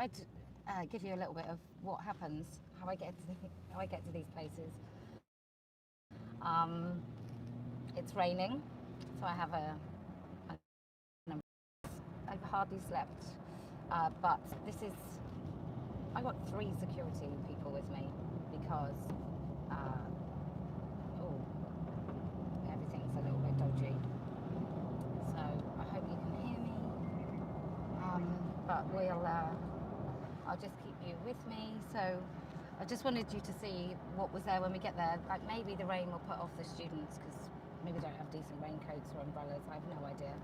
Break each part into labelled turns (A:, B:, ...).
A: I'd give you a little bit of what happens, how I get to these places. It's raining, so I have I've hardly slept, but I got 3 security people with me because everything's a little bit dodgy. So I hope you can hear me. But I'll just keep you with me. So I just wanted you to see what was there when we get there. Like maybe the rain will put off the students because maybe they don't have decent raincoats or umbrellas. I have no idea.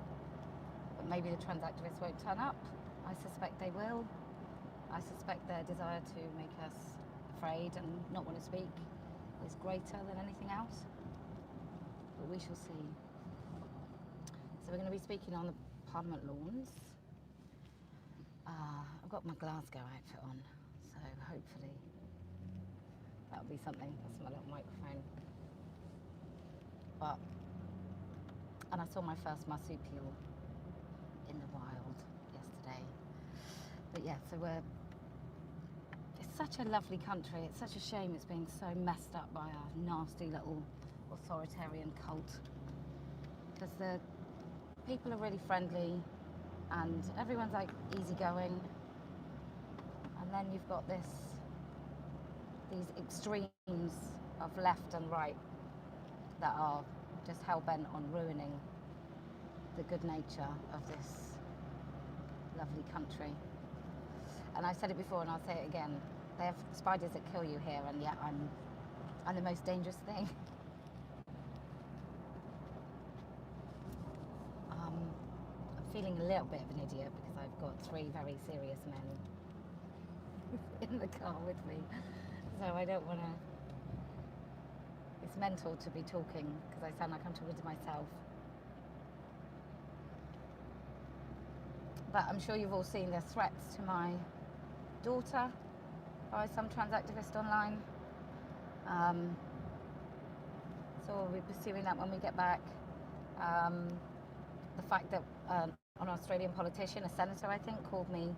A: But maybe the trans activists won't turn up. I suspect they will. I suspect their desire to make us afraid and not want to speak is greater than anything else. But we shall see. So we're going to be speaking on the Parliament lawns. I've got my Glasgow outfit on, so hopefully that'll be something. That's my little microphone. And I saw my first marsupial in the wild yesterday. But yeah, so it's such a lovely country. It's such a shame it's being so messed up by a nasty little authoritarian cult. Because the people are really friendly and everyone's like easygoing. And then you've got these extremes of left and right that are just hell-bent on ruining the good nature of this lovely country. And I've said it before and I'll say it again. They have spiders that kill you here, and yet I'm the most dangerous thing. I'm feeling a little bit of an idiot because I've got 3 very serious men in the car with me. So I don't want to... It's mental to be talking because I sound like I'm talking to myself. But I'm sure you've all seen the threats to my daughter by some trans activist online. So we'll be pursuing that when we get back. The fact that an Australian politician, a senator I think, called me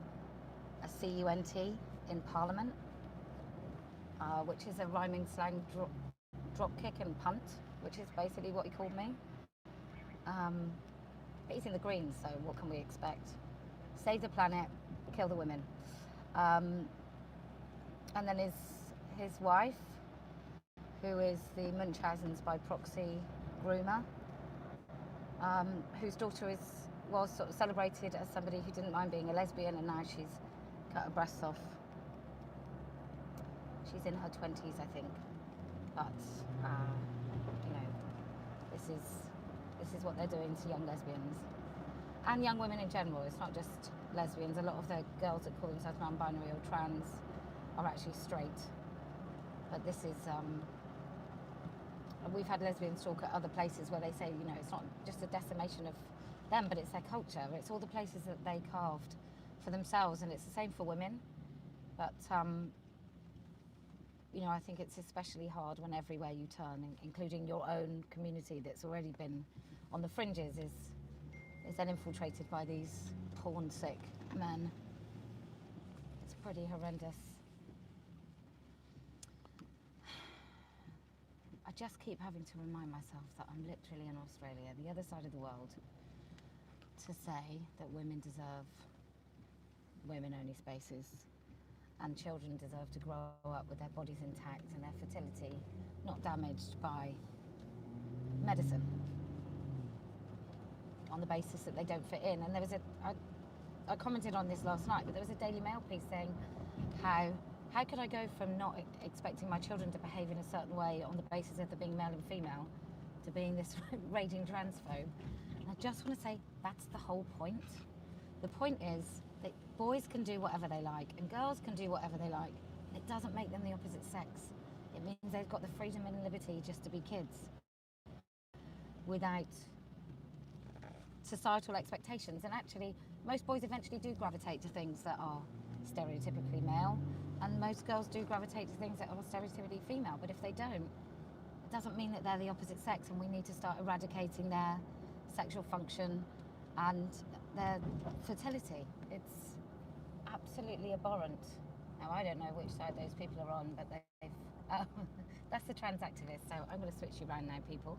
A: a CUNT in Parliament, which is a rhyming slang drop kick and punt, which is basically what he called me. But he's in the Greens, so what can we expect? Save the planet, kill the women. And then his wife, who is the Munchausen's by proxy groomer, whose daughter was sort of celebrated as somebody who didn't mind being a lesbian, and now she's cut her breasts off. She's in her 20s, I think. But you know, this is what they're doing to young lesbians and young women in general. It's not just lesbians. A lot of the girls that call themselves non-binary or trans are actually straight. But this is we've had lesbians talk at other places where they say, you know, it's not just a decimation of them, but it's their culture. It's all the places that they carved for themselves, and it's the same for women. But you know, I think it's especially hard when everywhere you turn, including your own community that's already been on the fringes, is then infiltrated by these porn-sick men. It's pretty horrendous. I just keep having to remind myself that I'm literally in Australia, the other side of the world, to say that women deserve women-only spaces, and children deserve to grow up with their bodies intact and their fertility not damaged by medicine on the basis that they don't fit in. And there was I commented on this last night, but there was a Daily Mail piece saying how could I go from not expecting my children to behave in a certain way on the basis of them being male and female to being this raging transphobe. And I just want to say that's the whole point. The point is that boys can do whatever they like and girls can do whatever they like. It doesn't make them the opposite sex. It means they've got the freedom and liberty just to be kids without societal expectations. And actually, most boys eventually do gravitate to things that are stereotypically male, and most girls do gravitate to things that are stereotypically female. But if they don't, it doesn't mean that they're the opposite sex, and we need to start eradicating their sexual function and their fertility. It's absolutely absolutely abhorrent. Now, I don't know which side those people are on, but they've... that's the trans activist, so I'm going to switch you around now, people.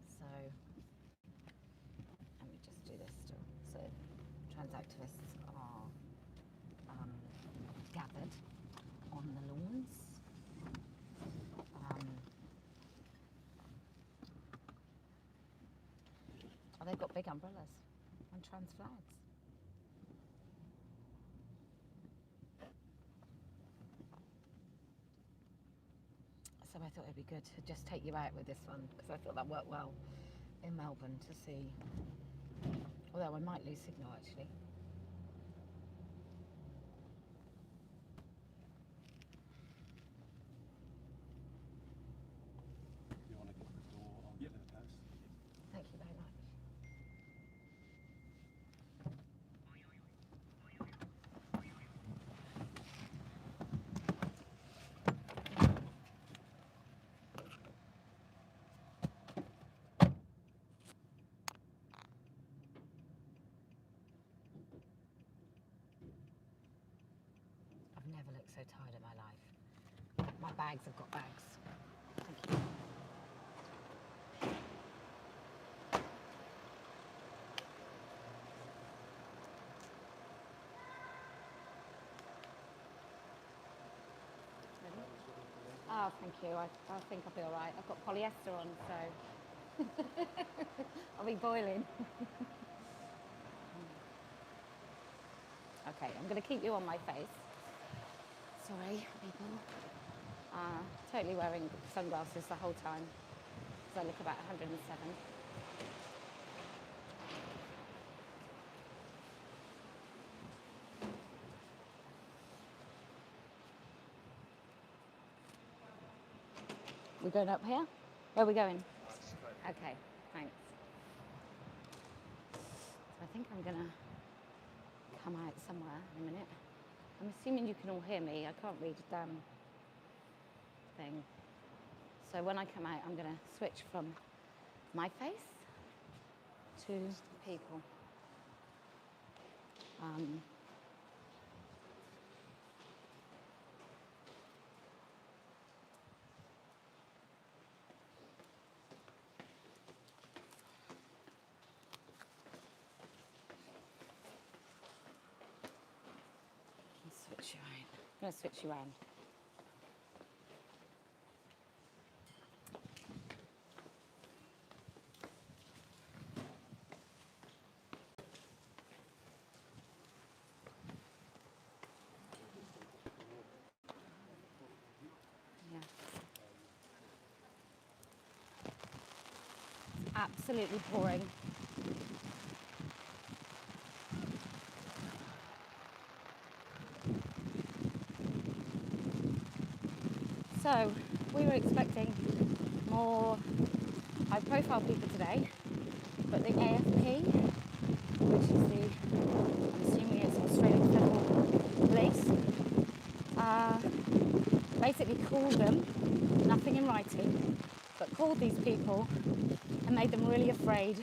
A: So, let me just do this still. So, trans activists are gathered on the lawns. Oh, they've got big umbrellas and trans flags. So I thought it'd be good to just take you out with this one, because I thought that worked well in Melbourne to see. Although I might lose signal actually.
B: You want to get the door onto the post?
A: Thank you very much. I've never looked so tired in my life. My bags have got bags. Thank you. Oh, thank you. I think I'll be all right. I've got polyester on, so I'll be boiling. Okay, I'm going to keep you on my face. Sorry, people. Totally wearing sunglasses the whole time, because I look about 107. We're going up here? Where are we going? Okay, thanks. So I think I'm gonna come out somewhere in a minute. I'm assuming you can all hear me. I can't read a damn thing. So when I come out, I'm gonna switch from my face to people. Switch you around. I'm going to switch you around. Yeah. It's absolutely pouring. So, we were expecting more high-profile people today, but the AFP, which is the, I'm assuming it's Australian Federal Police, basically called them, nothing in writing, but called these people and made them really afraid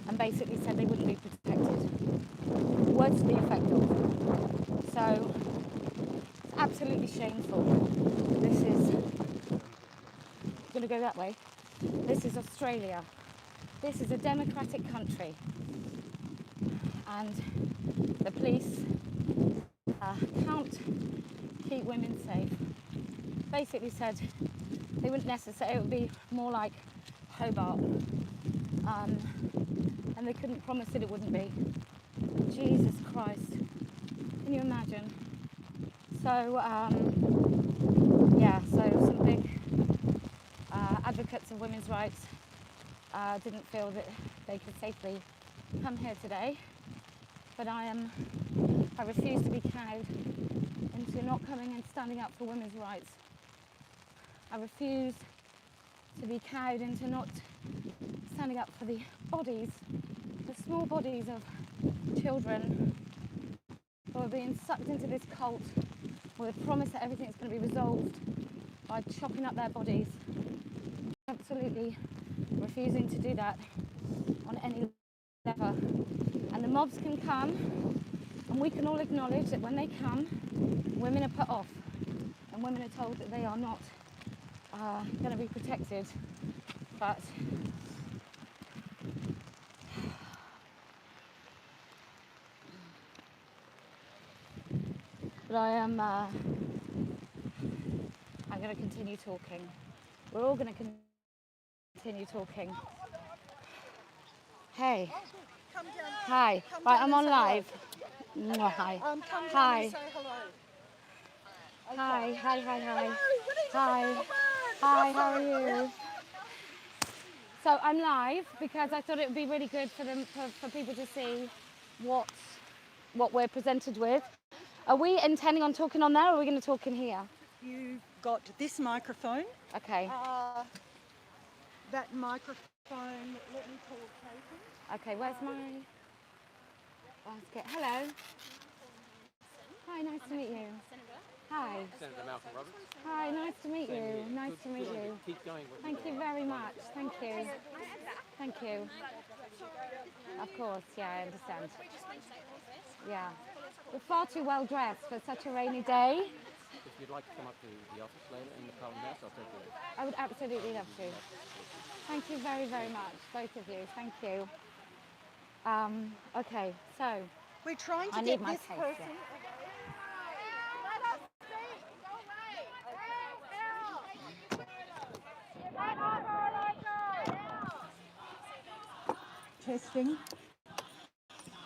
A: and basically said they wouldn't be protected. Words to the effect of. So, it's absolutely shameful. This is going to go that way. This is Australia. This is a democratic country, and the police can't keep women safe. Basically said they wouldn't necessarily, it would be more like Hobart, and they couldn't promise that it wouldn't be. Jesus Christ, can you imagine? So yeah, so some big advocates of women's rights didn't feel that they could safely come here today, but I refuse to be cowed into not coming and standing up for women's rights. I refuse to be cowed into not standing up for the bodies, the small bodies of children who are being sucked into this cult with a promise that everything's going to be resolved by chopping up their bodies. Absolutely refusing to do that on any level. And the mobs can come, and we can all acknowledge that when they come, women are put off, and women are told that they are not going to be protected. But I am. I'm going to continue talking. We're all going to continue talking. Hey.
C: Come down.
A: Hi.
C: Come
A: Right,
C: down
A: I'm
C: and
A: on
C: say
A: live. Mwah, hi.
C: Come down
A: Hi.
C: and say hello. Okay.
A: Hi. Hi. Hi. Hi.
C: Hello,
A: Hi.
C: Hobart.
A: Hi. How are you? So I'm live because I thought it would be really good for them for people to see what we're presented with. Are we intending on talking on there, or are we going to talk in here?
C: You've got this microphone.
A: Okay.
C: That microphone, let me call Katie.
A: Okay, where's my basket? Hello. Hi, nice to meet you. Hi.
B: Senator Malcolm Roberts.
A: Hi, nice to meet
B: Same
A: you.
B: here.
A: Nice to meet
B: Good on
A: you.
B: Keep going.
A: Thank you very much. Thank you. Thank you. Of course, yeah, I understand. Yeah. We're far too well dressed for such a rainy day.
B: If you'd like to come up to the office later in the Parliament House, I'll take you.
A: I would absolutely love to. Thank you very, very much, both of you. Thank you. Okay, so
C: We're trying to
A: I
C: get
A: need my
C: this
A: case,
C: person. Testing.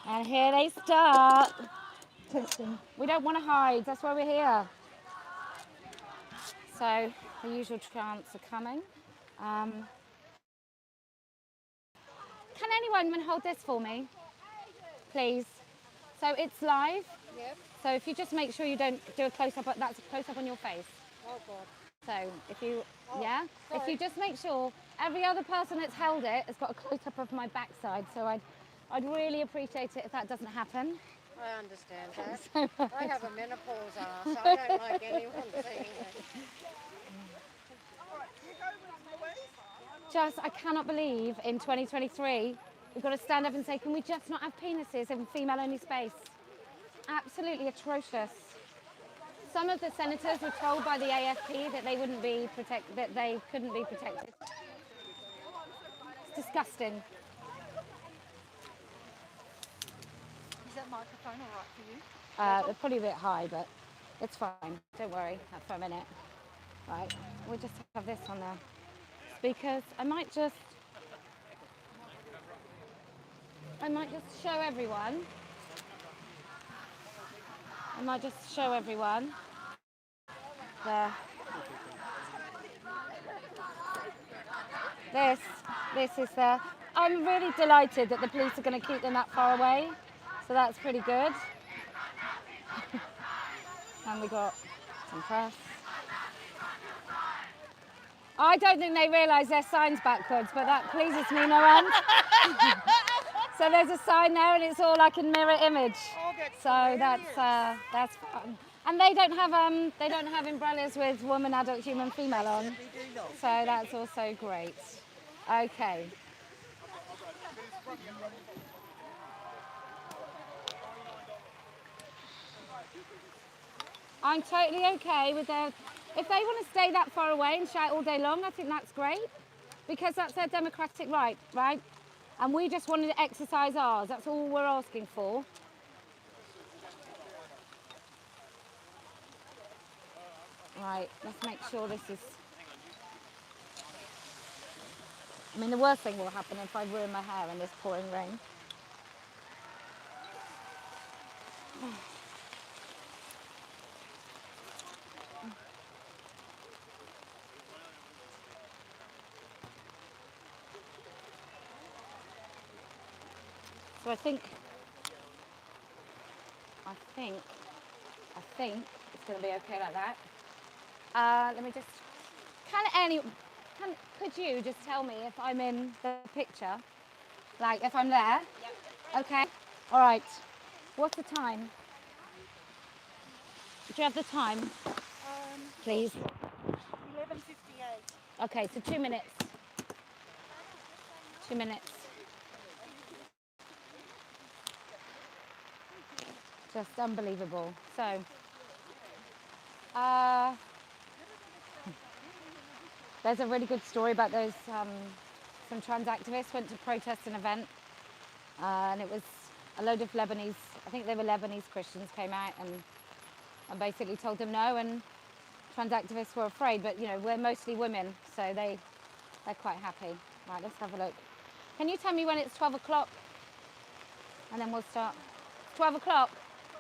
A: and here they start.
C: Testing.
A: We don't want to hide. That's why we're here. So the usual chants are coming. Can anyone hold this for me, please? So it's live.
C: Yep.
A: So if you just make sure you don't do a close-up, that's a close-up on your face.
C: Oh God.
A: So if you, yeah, if
C: sorry.
A: you just make sure every other person that's held it has got a close-up of my backside. So I'd really appreciate it if that doesn't happen.
D: I understand that. I have a menopause ass. I don't like anyone seeing it.
A: I cannot believe in 2023 we've got to stand up and say, can we just not have penises in female-only space? Absolutely atrocious. Some of the senators were told by the AFP that they couldn't be protected. It's disgusting.
C: Is that microphone all right for you?
A: They're probably a bit high, but it's fine. Don't worry, for a minute. Right, we'll just have this on there. Speakers. I might just show everyone. There. This is there. I'm really delighted that the police are going to keep them that far away. So that's pretty good. And we got some press. I don't think they realise their sign's backwards, but that pleases me no end. So there's a sign there, and it's all like a mirror image.
C: Oh, that's
A: So
C: hilarious.
A: that's fun. And they don't have umbrellas with woman, adult, human, female on.
C: We do not.
A: So that's also great. Okay. I'm totally okay with their. If they want to stay that far away and shout all day long, I think that's great, because that's their democratic right, right? And we just wanted to exercise ours. That's all we're asking for. Right, let's make sure this is. I mean, the worst thing will happen if I ruin my hair in this pouring rain. So I think it's going to be okay like that. Let me just. Could you just tell me if I'm in the picture? Like if I'm there? Yep. Okay. All right. What's the time? Do you have the time, please?
C: 11:58.
A: Okay, so 2 minutes. 2 minutes. Just unbelievable. So, there's a really good story about those, some trans activists went to protest an event, and it was a load of Lebanese, I think they were Lebanese Christians, came out and basically told them no, and trans activists were afraid, but you know, we're mostly women, so they're quite happy. Right, let's have a look. Can you tell me when it's 12 o'clock? And then we'll start. 12 o'clock?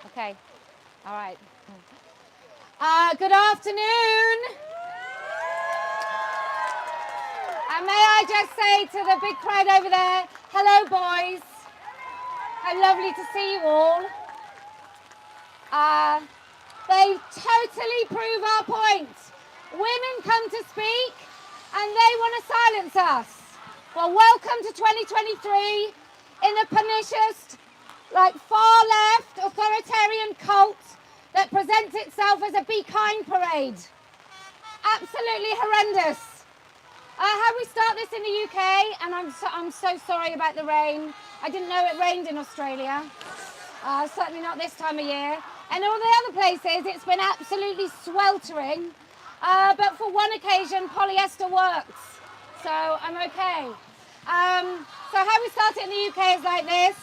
A: Okay, all right. Good afternoon. And may I just say to the big crowd over there, hello boys. How lovely to see you all. They totally prove our point. Women come to speak and they want to silence us. Well, welcome to 2023 in a pernicious, like far left authoritarian cult that presents itself as a Be Kind parade. Absolutely horrendous. How we start this in the UK, and I'm so sorry about the rain. I didn't know it rained in Australia. Certainly not this time of year. And all the other places, it's been absolutely sweltering. But for one occasion, polyester works. So I'm okay. So how we start it in the UK is like this.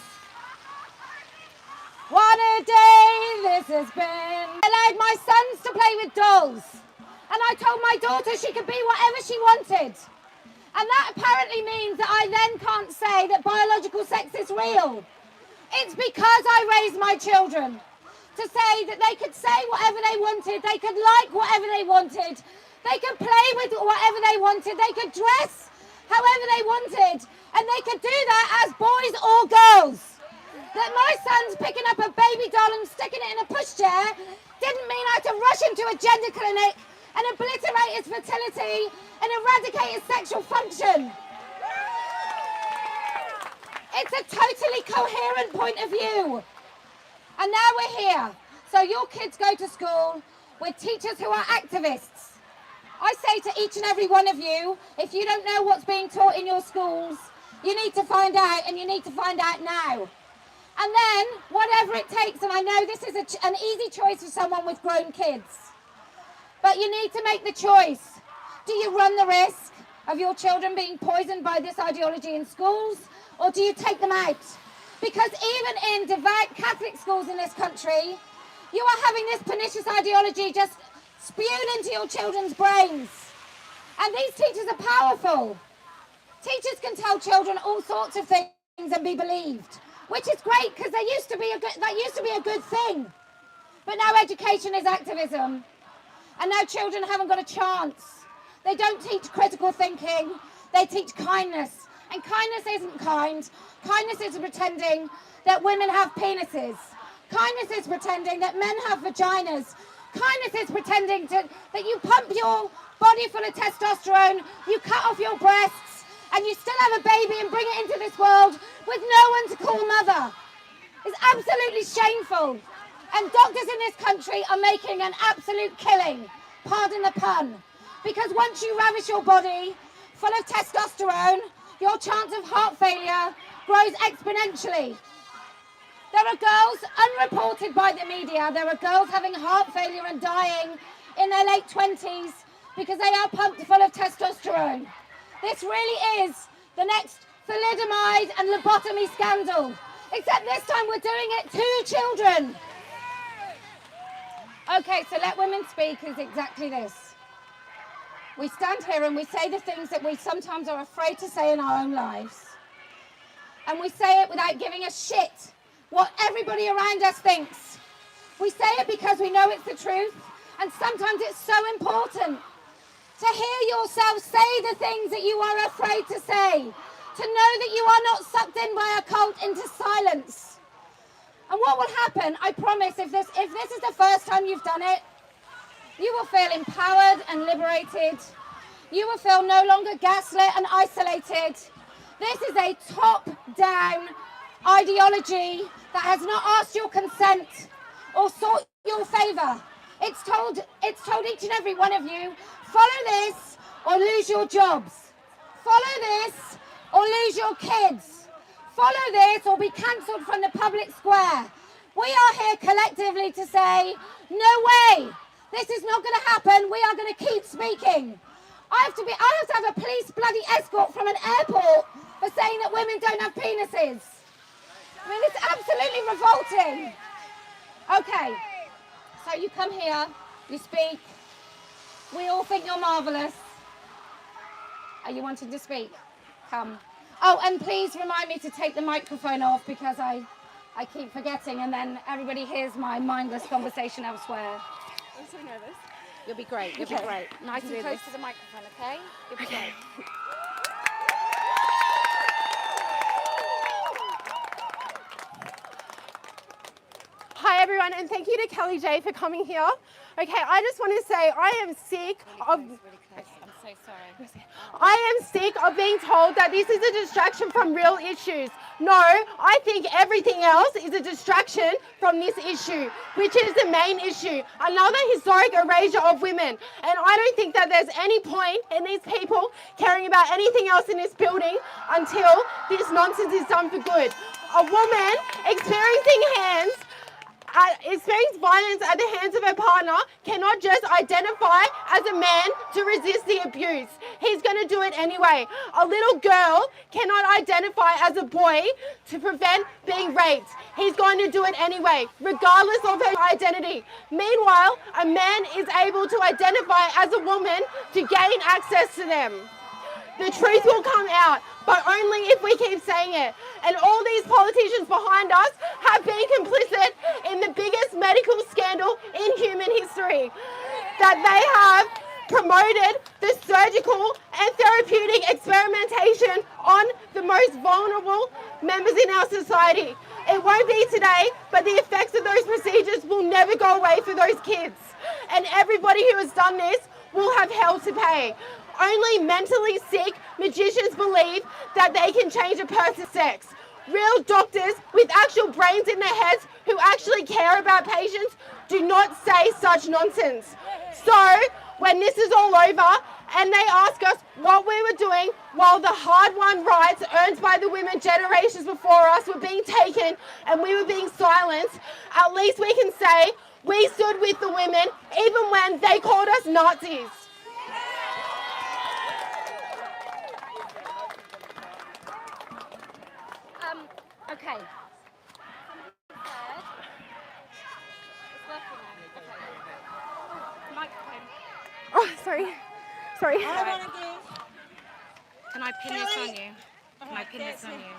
A: What a day this has been. I allowed my sons to play with dolls. And I told my daughter she could be whatever she wanted. And that apparently means that I then can't say that biological sex is real. It's because I raised my children to say that they could say whatever they wanted, they could like whatever they wanted, they could play with whatever they wanted, they could dress however they wanted, and they could do that as boys or girls. That my son's picking up a baby doll and sticking it in a pushchair didn't mean I had to rush him to a gender clinic and obliterate his fertility and eradicate his sexual function. It's a totally coherent point of view. And now we're here. So your kids go to school with teachers who are activists. I say to each and every one of you, if you don't know what's being taught in your schools, you need to find out, and you need to find out now. And then, whatever it takes, and I know this is an easy choice for someone with grown kids, but you need to make the choice. Do you run the risk of your children being poisoned by this ideology in schools, or do you take them out? Because even in devout Catholic schools in this country, you are having this pernicious ideology just spewed into your children's brains. And these teachers are powerful. Teachers can tell children all sorts of things and be believed, which is great because that used to be a good thing. But now education is activism, and now children haven't got a chance. They don't teach critical thinking, they teach kindness. And kindness isn't kind. Kindness is pretending that women have penises. Kindness is pretending that men have vaginas. Kindness is pretending that you pump your body full of testosterone, you cut off your breasts, and you still have a baby and bring it into this world with no one to call mother. It's absolutely shameful. And doctors in this country are making an absolute killing, pardon the pun, because once you ravish your body full of testosterone, your chance of heart failure grows exponentially. There are girls, unreported by the media, there are girls having heart failure and dying in their late 20s because they are pumped full of testosterone. This really is the next thalidomide and lobotomy scandal, except this time we're doing it to children. Okay, so Let Women Speak is exactly this. We stand here and we say the things that we sometimes are afraid to say in our own lives. And we say it without giving a shit what everybody around us thinks. We say it because we know it's the truth, and sometimes it's so important to hear yourself say the things that you are afraid to say, to know that you are not sucked in by a cult into silence. And what will happen, I promise, if this is the first time you've done it, you will feel empowered and liberated. You will feel no longer gaslit and isolated. This is a top-down ideology that has not asked your consent or sought your favour. It's told each and every one of you, follow this or lose your jobs. Follow this or lose your kids. Follow this or be cancelled from the public square. We are here collectively to say, no way, this is not going to happen. We are going to keep speaking. I have to have a police bloody escort from an airport for saying that women don't have penises. I mean, it's absolutely revolting. Okay, so you come here, you speak. We all think you're marvellous. Are you wanting to speak? Come. Oh, and please remind me to take the microphone off because I keep forgetting and then everybody hears my mindless conversation elsewhere.
C: I'm so nervous.
A: You'll be great, you'll be great. Nice and close to the microphone, okay? You'll be great.
C: Hi everyone, and thank you to Kellie-Jay for coming here. Okay, I just want to say I am sick of...
A: Really close. I'm so sorry.
C: I am sick of being told that this is a distraction from real issues. No, I think everything else is a distraction from this issue, which is the main issue. Another historic erasure of women. And I don't think that there's any point in these people caring about anything else in this building until this nonsense is done for good. A woman experiencing violence at the hands of her partner cannot just identify as a man to resist the abuse. He's going to do it anyway. A little girl cannot identify as a boy to prevent being raped. He's going to do it anyway, regardless of her identity. Meanwhile, a man is able to identify as a woman to gain access to them. The truth will come out, but only if we keep saying it. And all these politicians behind us have been complicit in the biggest medical scandal in human history. That they have promoted the surgical and therapeutic experimentation on the most vulnerable members in our society. It won't be today, but the effects of those procedures will never go away for those kids. And everybody who has done this will have hell to pay. Only mentally sick magicians believe that they can change a person's sex. Real doctors with actual brains in their heads who actually care about patients do not say such nonsense. So, when this is all over and they ask us what we were doing while the hard-won rights earned by the women generations before us were being taken and we were being silenced, at least we can say we stood with the women even when they called us Nazis.
A: Okay. It's working now. Okay. Microphone.
C: Oh, sorry.
E: I want to give...
A: Can I pin this
E: Kelly-
A: on you? Can I pin this on you?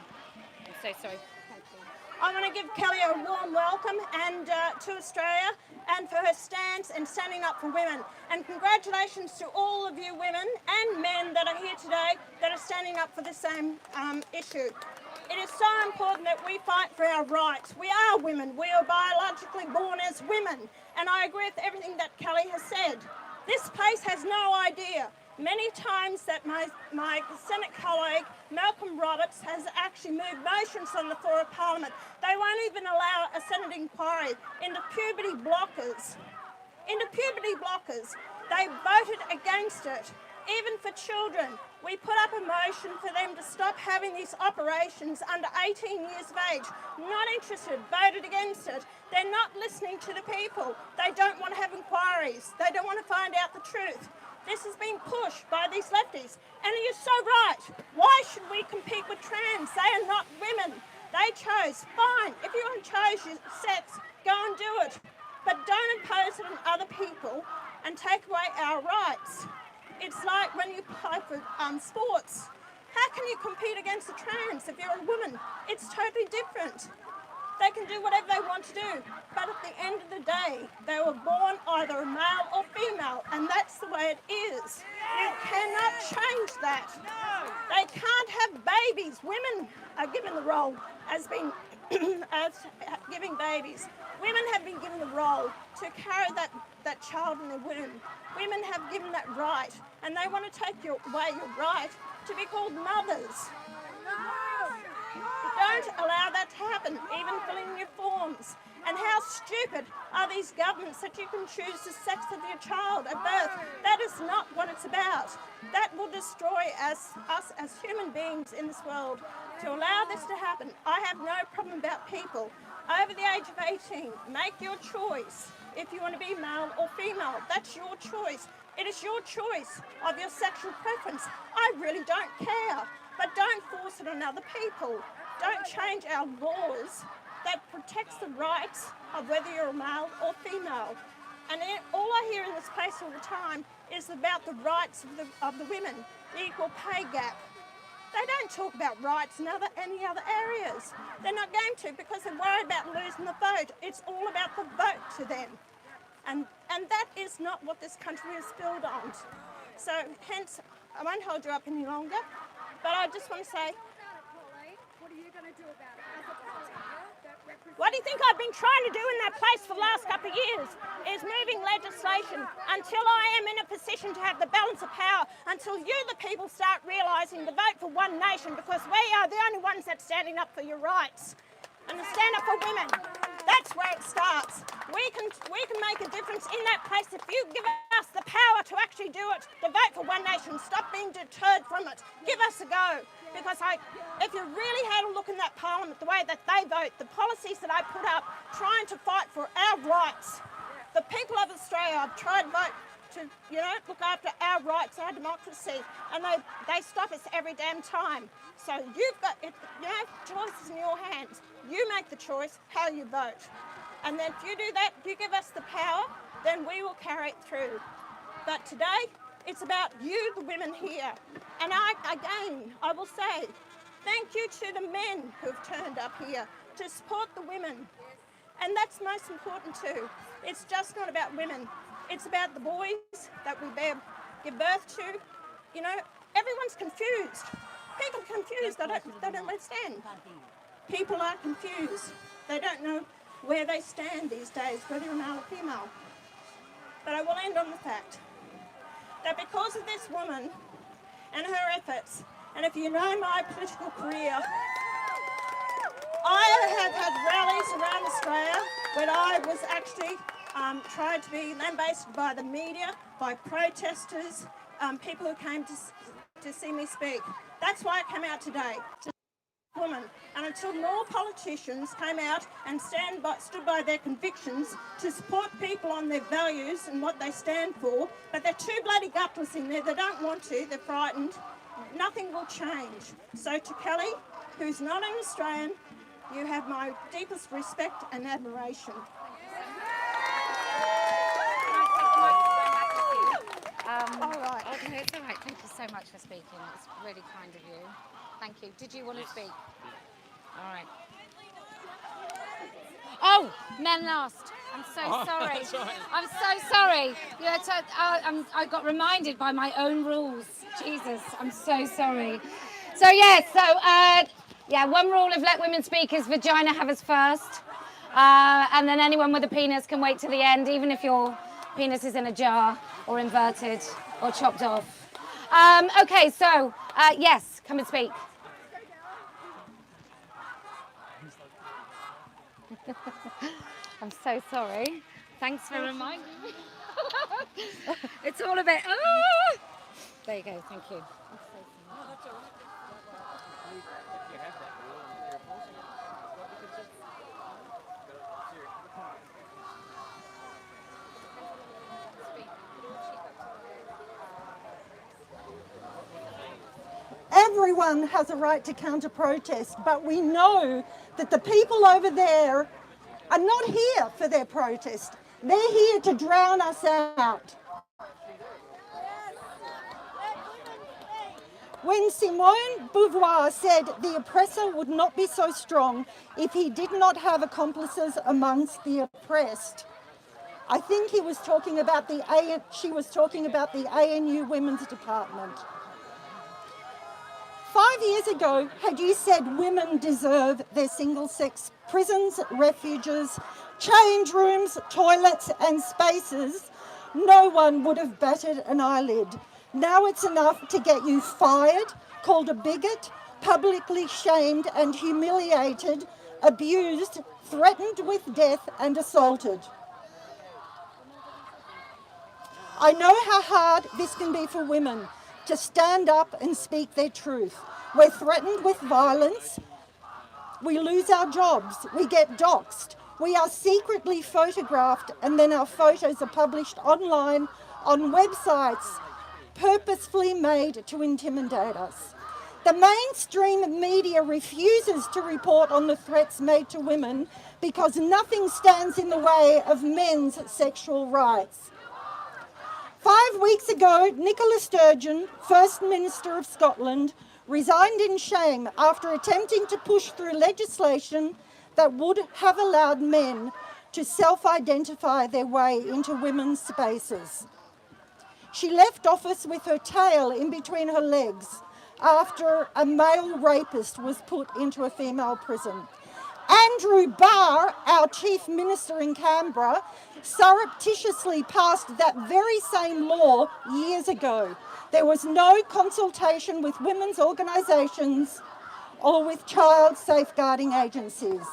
A: I'm so sorry. Thank you.
E: I want to give Kelly a warm welcome and to Australia and for her stance and standing up for women. And congratulations to all of you women and men that are here today that are standing up for the same issue. It is so important that we fight for our rights. We are women. We are biologically born as women. And I agree with everything that Kelly has said. This place has no idea. Many times that my Senate colleague, Malcolm Roberts, has actually moved motions on the floor of Parliament. They won't even allow a Senate inquiry into puberty blockers. They voted against it. Even for children, we put up a motion for them to stop having these operations under 18 years of age. Not interested, voted against it. They're not listening to the people. They don't want to have inquiries. They don't want to find out the truth. This has been pushed by these lefties. And you're so right. Why should we compete with trans? They are not women. They chose. Fine. If you chose your sex, go and do it. But don't impose it on other people and take away our rights. It's like when you play for sports. How can you compete against the trans if you're a woman? It's totally different. They can do whatever they want to do. But at the end of the day, they were born either male or female, and that's the way it is. You cannot change that. They can't have babies. Women are given the role as giving babies. Women have been given the role to carry that child in their womb. Women have given that right, and they want to take away your right to be called mothers. don't allow that to happen, even filling your forms. And how stupid are these governments that you can choose the sex of your child at birth? That is not what it's about. That will destroy us as human beings in this world. To allow this to happen, I have no problem about people over the age of 18. Make your choice. If you want to be male or female, that's your choice. It is your choice of your sexual preference. I really don't care, but don't force it on other people. Don't change our laws that protects the rights of whether you're a male or female. And all I hear in this place all the time is about the rights of the women, the equal pay gap. They don't talk about rights in any other areas. They're not going to, because they're worried about losing the vote. It's all about the vote to them. And that is not what this country is built on. So hence, I won't hold you up any longer, but I just want to say,
F: what are you going to do about it as a politician that represents?
E: what do you think I've been trying to do in that place for the last couple of years? Is moving legislation until I am in a position to have the balance of power, until you, the people, start realising the vote for one nation, because we are the only ones that's standing up for your rights and to stand up for women. That's where it starts. We can make a difference in that place if you give us the power to actually do it, to vote for one nation. Stop being deterred from it. Give us a go. Because if you really had a look in that parliament, the way that they vote, the policies that I put up, trying to fight for our rights, the people of Australia have tried to vote to, look after our rights, our democracy, and they stop us every damn time. So you've got, choice is in your hands. You make the choice how you vote. And then if you do that, you give us the power, then we will carry it through. But today, it's about you, the women here. And I will say, thank you to the men who've turned up here to support the women. And that's most important too. It's just not about women. It's about the boys that we give birth to. Everyone's confused. People are confused. They don't understand. People are confused. They don't know where they stand these days, whether you're male or female. But I will end on the fact that because of this woman and her efforts, and if you know my political career, I have had rallies around Australia when I was actually tried to be lambasted by the media, by protesters, people who came to see me speak. That's why I came out today, to woman. And until more politicians came out and stood by their convictions to support people on their values and what they stand for, but they're too bloody gutless in there, they don't want to, they're frightened, nothing will change. So to Kelly, who's not an Australian, you have my deepest respect and admiration.
A: All right. Okay, it's all right. Thank you so much for speaking. It's really kind of you. Thank you. Did you want to speak? All right. Oh, men last. I'm so sorry.
B: Sorry.
A: I'm so sorry. I got reminded by my own rules. Jesus, I'm so sorry. So one rule of let women speak is vagina havers first. And then anyone with a penis can wait to the end, even if your penis is in a jar or inverted or chopped off. Okay, so yes, come and speak. I'm so sorry. Thanks for reminding me. It's all a bit. Oh! There you go. Thank you.
G: Everyone has a right to counter-protest, but we know that the people over there are not here for their protest. They're here to drown us out. When Simone Beauvoir said the oppressor would not be so strong if he did not have accomplices amongst the oppressed, I think she was talking about the ANU Women's Department. 5 years ago, had you said women deserve their single-sex prisons, refuges, change rooms, toilets and spaces, no one would have batted an eyelid. Now it's enough to get you fired, called a bigot, publicly shamed and humiliated, abused, threatened with death and assaulted. I know how hard this can be for women to stand up and speak their truth. We're threatened with violence. We lose our jobs. We get doxxed. We are secretly photographed and then our photos are published online on websites purposefully made to intimidate us. The mainstream media refuses to report on the threats made to women because nothing stands in the way of men's sexual rights. 5 weeks ago, Nicola Sturgeon, First Minister of Scotland, resigned in shame after attempting to push through legislation that would have allowed men to self-identify their way into women's spaces. She left office with her tail in between her legs after a male rapist was put into a female prison. Andrew Barr, our Chief Minister in Canberra, surreptitiously passed that very same law years ago. There was no consultation with women's organisations or with child safeguarding agencies.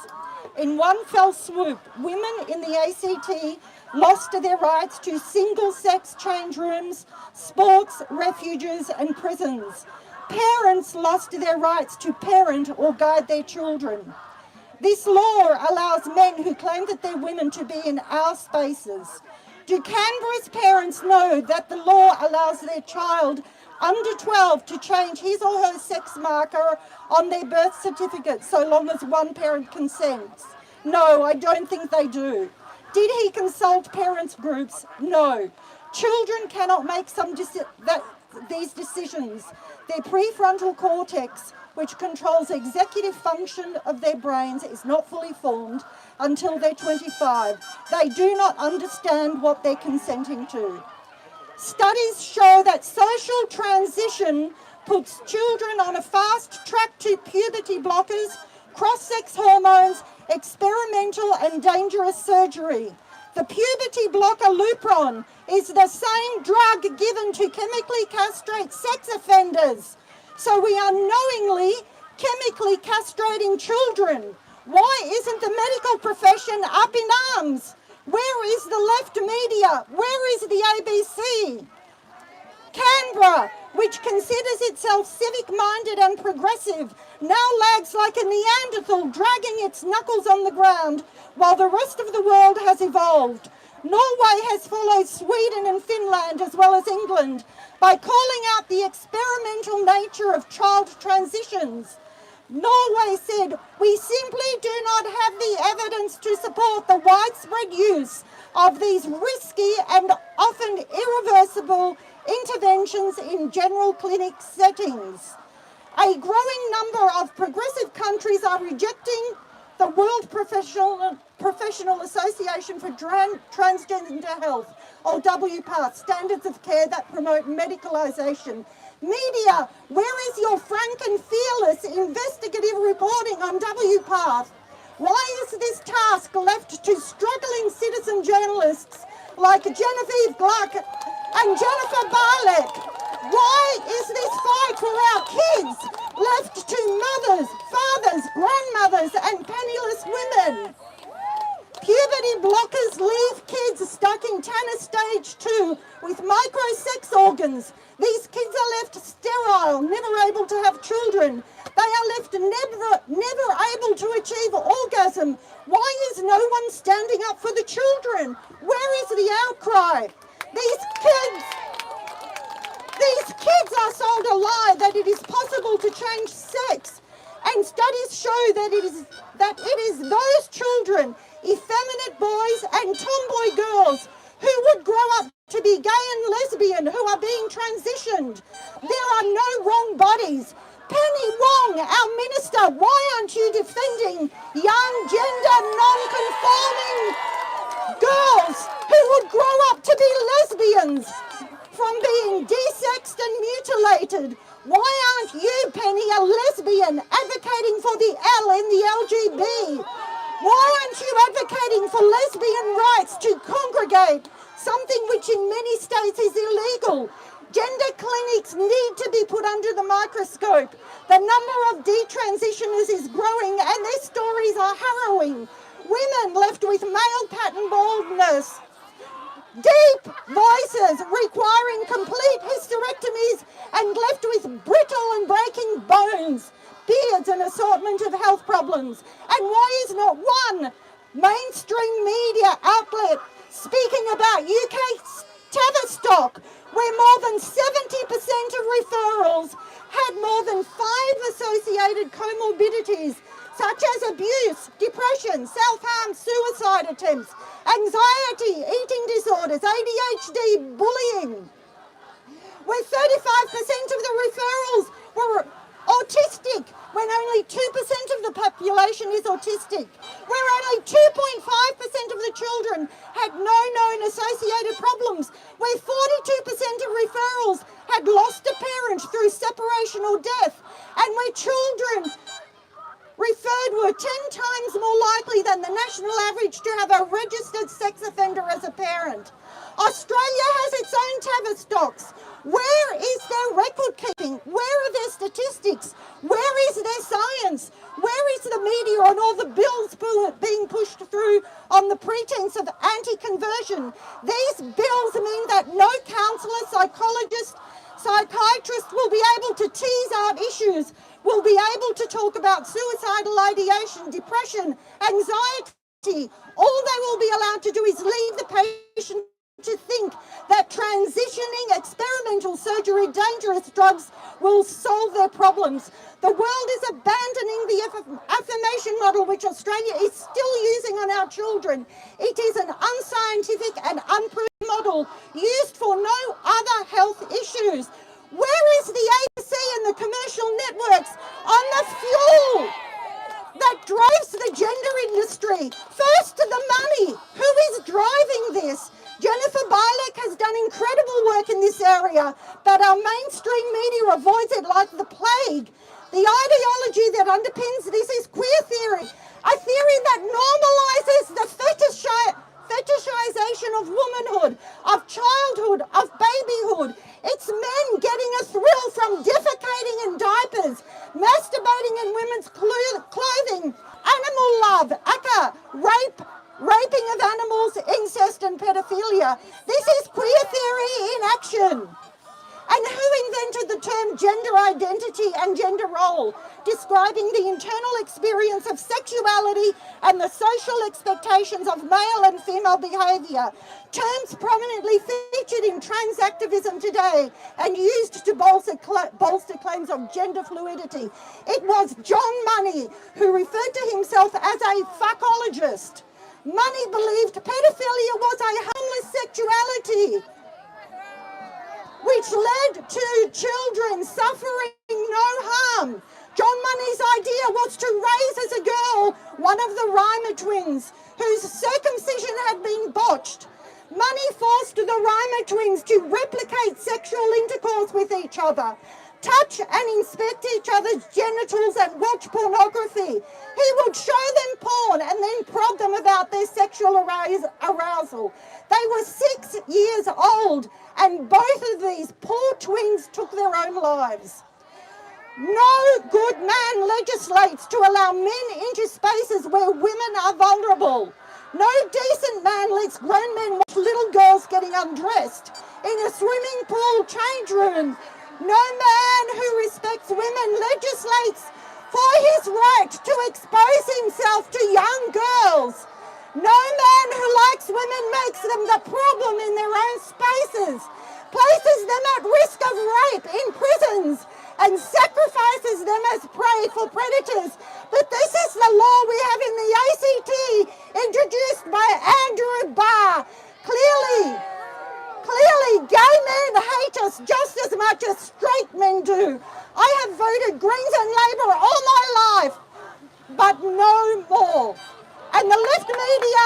G: In one fell swoop, women in the ACT lost their rights to single-sex change rooms, sports, refuges and prisons. Parents lost their rights to parent or guide their children. This law allows men who claim that they're women to be in our spaces. Do Canberra's parents know that the law allows their child under 12 to change his or her sex marker on their birth certificate so long as one parent consents? No, I don't think they do. Did he consult parents' groups? No. Children cannot make these decisions. Their prefrontal cortex, which controls executive function of their brains, is not fully formed until they're 25. They do not understand what they're consenting to. Studies show that social transition puts children on a fast track to puberty blockers, cross-sex hormones, experimental and dangerous surgery. The puberty blocker Lupron is the same drug given to chemically castrate sex offenders. So we are knowingly chemically castrating children. Why isn't the medical profession up in arms? Where is the left media? Where is the ABC? Canberra, which considers itself civic-minded and progressive, now lags like a Neanderthal, dragging its knuckles on the ground while the rest of the world has evolved. Norway has followed Sweden and Finland as well as England by calling out the experimental nature of child transitions. Norway said, "We simply do not have the evidence to support the widespread use of these risky and often irreversible interventions in general clinic settings." A growing number of progressive countries are rejecting the World Professional Association for Transgender Health, or WPATH, standards of care that promote medicalisation. Media, where is your frank and fearless investigative reporting on WPATH? Why is this task left to struggling citizen journalists like Genevieve Gluck and Jennifer Barlett? Why is this fight for our kids left to mothers, fathers, grandmothers and penniless women? Puberty blockers leave kids stuck in Tanner stage 2 with micro-sex organs. These kids are left sterile, never able to have children. They are left never able to achieve orgasm. Why is no one standing up for the children? Where is the outcry? These kids are sold a lie that it is possible to change sex. And studies show that it is those children, effeminate boys and tomboy girls, who would grow up to be gay and lesbian, who are being transitioned. There are no wrong bodies. Penny Wong, our minister, why aren't you defending young gender non-conforming girls who would grow up to be lesbians from being desexed and mutilated? Why aren't you, Penny, a lesbian, advocating for the L in the LGB? Why aren't you advocating for lesbian rights to congregate, something which in many states is illegal? Gender clinics need to be put under the microscope. The number of detransitioners is growing and their stories are harrowing. Women left with male pattern baldness, deep voices requiring complete hysterectomies and left with brittle and breaking bones, beards and assortment of health problems. And why is not one mainstream media outlet speaking about UK Tavistock, where more than 70% of referrals had more than 5 associated comorbidities, such as abuse, depression, self-harm, suicide attempts, anxiety, eating disorders, ADHD, bullying, where 35% of the referrals were autistic, when only 2% of the population is autistic, where only 2.5% of the children had no known associated problems, where 42% of referrals had lost a parent through separation or death, and where children referred were 10 times more likely than the national average to have a registered sex offender as a parent. Australia has its own Tavistocks. Where is their record keeping? Where are their statistics? Where is their science? Where is the media on all the bills being pushed through on the pretense of anti-conversion? These bills mean that no counsellor, psychologist, psychiatrist will be able to tease out issues, will be able to talk about suicidal ideation, depression, anxiety. All they will be allowed to do is leave the patient to think that transitioning experimental surgery, dangerous drugs will solve their problems. The world is abandoning the affirmation model which Australia is still using on our children. It is an unscientific and unproven model used for no other health issues. Where is the ABC and the commercial networks on the fuel that drives the gender industry? First, the money. Who is driving this? Jennifer Bielek has done incredible work in this area, but our mainstream media avoids it like the plague. The ideology that underpins this is queer theory, a theory that normalises the fetishization of womanhood, of childhood, of babyhood. It's men getting a thrill from defecating in diapers, masturbating in women's clothing, animal love, aka raping of animals, incest and pedophilia. This is queer theory in action. And who invented the term gender identity and gender role, describing the internal experience of sexuality and the social expectations of male and female behaviour, terms prominently featured in trans activism today and used to bolster claims of gender fluidity? It was John Money who referred to himself as a fuckologist. Money believed pedophilia was a homeless sexuality, which led to children suffering no harm. John Money's idea was to raise as a girl one of the Reimer twins whose circumcision had been botched. Money forced the Reimer twins to replicate sexual intercourse with each other, touch and inspect each other's genitals and watch pornography. He would show them porn and then prod them about their sexual arousal. They were 6 years old and both of these poor twins took their own lives. No good man legislates to allow men into spaces where women are vulnerable. No decent man lets grown men watch little girls getting undressed in a swimming pool change room. No man who respects women legislates for his right to expose himself to young girls. No man who likes women makes them the problem in their own spaces, places them at risk of rape in prisons, and sacrifices them as prey for predators. But this is the law we have in the ACT, introduced by Andrew Barr. Clearly, gay men hate us just as much as straight men do. I have voted Greens and Labor all my life, but no more. And the left media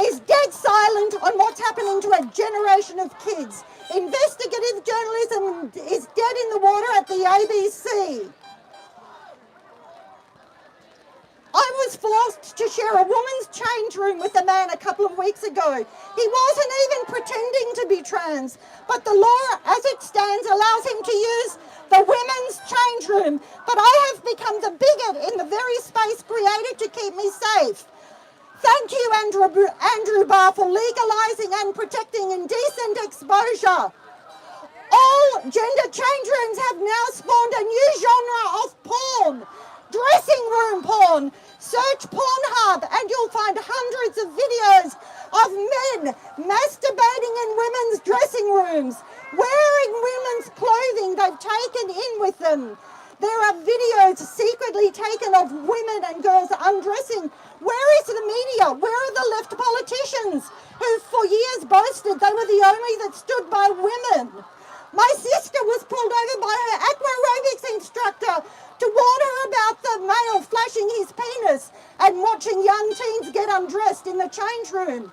G: is dead silent on what's happening to a generation of kids. Investigative journalism is dead in the water at the ABC. I was was forced to share a woman's change room with a man a couple of weeks ago. He wasn't even pretending to be trans, but the law as it stands allows him to use the women's change room. But I have become the bigot in the very space created to keep me safe. Thank you, Andrew Barr, for legalising and protecting indecent exposure. All gender change rooms have now spawned a new genre of porn. Dressing room porn. Search Pornhub and you'll find hundreds of videos of men masturbating in women's dressing rooms, wearing women's clothing they've taken in with them. There are videos secretly taken of women and girls undressing. Where is the media? Where are the left politicians who for years boasted they were the only that stood by women? My sister was pulled over by her aquarobics instructor to warn her about the male flashing his penis and watching young teens get undressed in the change room.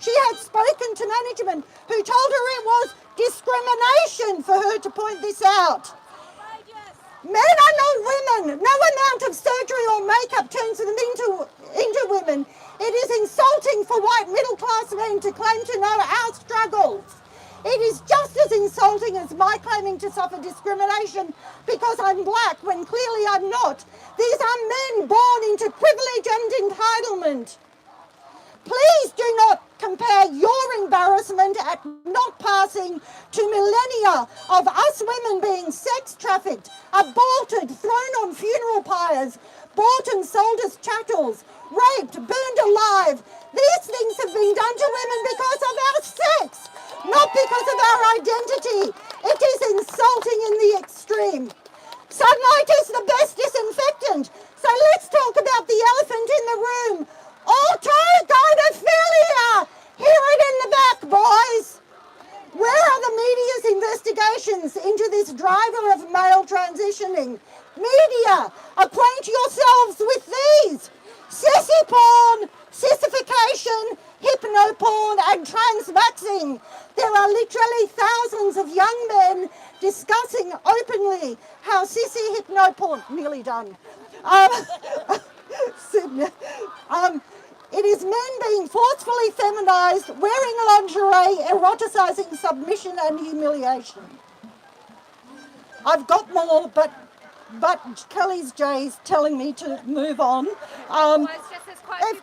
G: She had spoken to management who told her it was discrimination for her to point this out. Men are not women. No amount of surgery or makeup turns them into women. It is insulting for white middle-class men to claim to know our struggles. It is just as insulting as my claiming to suffer discrimination because I'm black when clearly I'm not. These are men born into privilege and entitlement. Please do not compare your embarrassment at not passing to millennia of us women being sex trafficked, aborted, thrown on funeral pyres, bought and sold as chattels, raped, burned alive. These things have been done to women because of our sex, not because of our identity. It is insulting in the extreme. Sunlight is the best disinfectant. So let's talk about the elephant in the room. Autogynephilia! Hear it in the back, boys. Where are the media's investigations into this driver of male transitioning? Media, acquaint yourselves with these. Sissy porn, sissification, hypnoporn and transvaxing. There are literally thousands of young men discussing openly how sissy hypnoporn, nearly done. It is men being forcefully feminized, wearing lingerie, eroticizing submission and humiliation. I've got more, but Kellie-Jay's telling me to move on.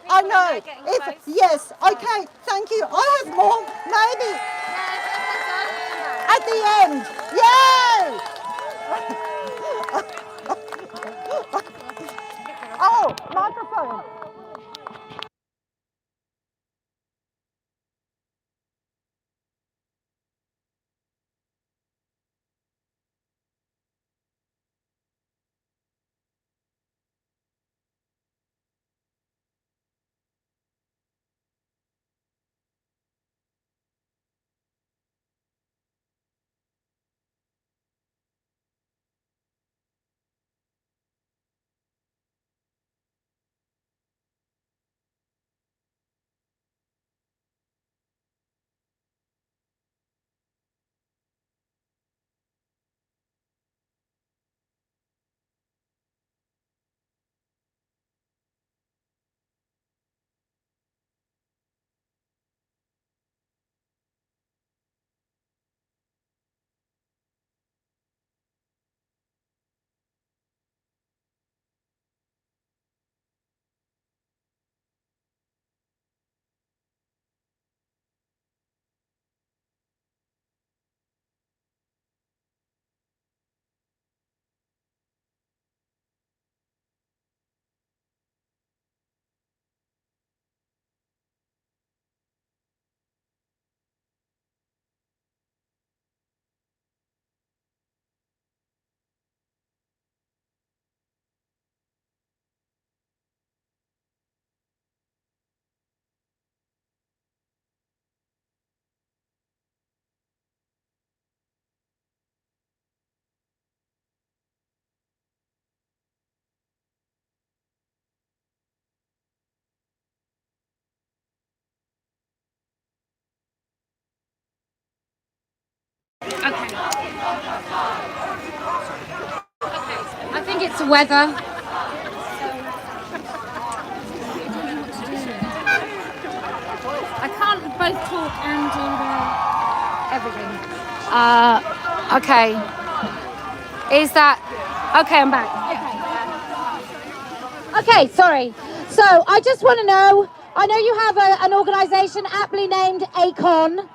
G: I know. Yes, okay, thank you. I have more, maybe. At the end. Yay! Oh, microphone.
A: I think it's weather. both talk and gender, everything. Okay. Is that... Okay, I'm back. Okay, sorry. So I just want to know, I know you have an organisation aptly named ACON, and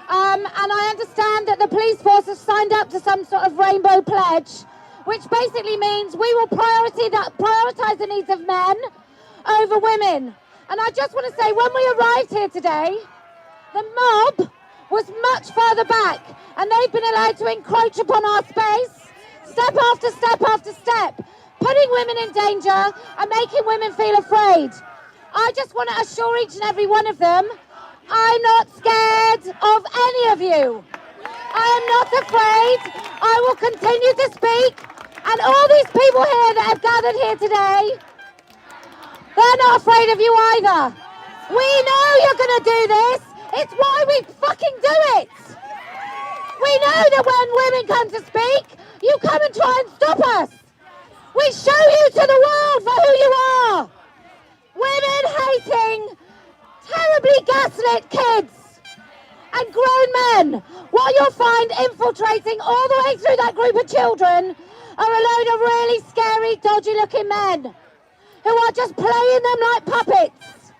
A: I understand that the police force has signed up to some sort of rainbow pledge, which basically means we will prioritise the needs of men over women. And I just want to say, when we arrived here today, the mob was much further back, and they've been allowed to encroach upon our space, step after step after step, putting women in danger and making women feel afraid. I just want to assure each and every one of them, I'm not scared of any of you. I am not afraid. I will continue to speak. And all these people here that have gathered here today, they're not afraid of you either. We know you're going to do this. It's why we fucking do it. We know that when women come to speak, you come and try and stop us. We show you to the world for who you are. Women hating, terribly gaslit kids and grown men, while you'll find infiltrating all the way through that group of children are a load of really scary, dodgy looking men who are just playing them like puppets.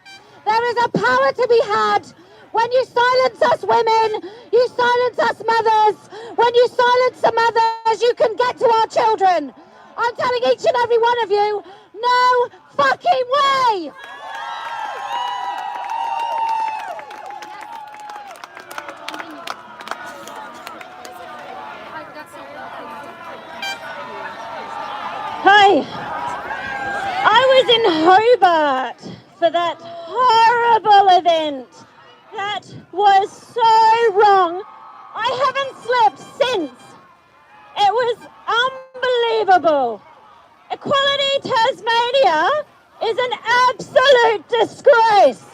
A: There is a power to be had when you silence us women, you silence us mothers. When you silence the mothers, you can get to our children. I'm telling each and every one of you, no fucking way!
E: Hi, I was in Hobart for that horrible event. That was so wrong. I haven't slept since. It was unbelievable. Equality Tasmania is an absolute disgrace.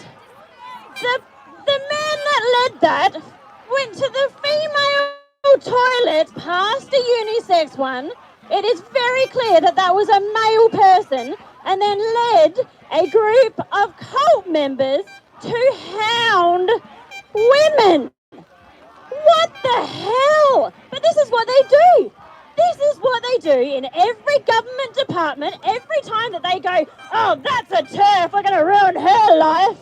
E: The man that led that went to the female toilet past a unisex one. It is very clear that that was a male person, and then led a group of cult members to hound women. What the hell? But this is what they do. This is what they do in every government department every time that they go, oh, that's a TERF, we're going to ruin her life.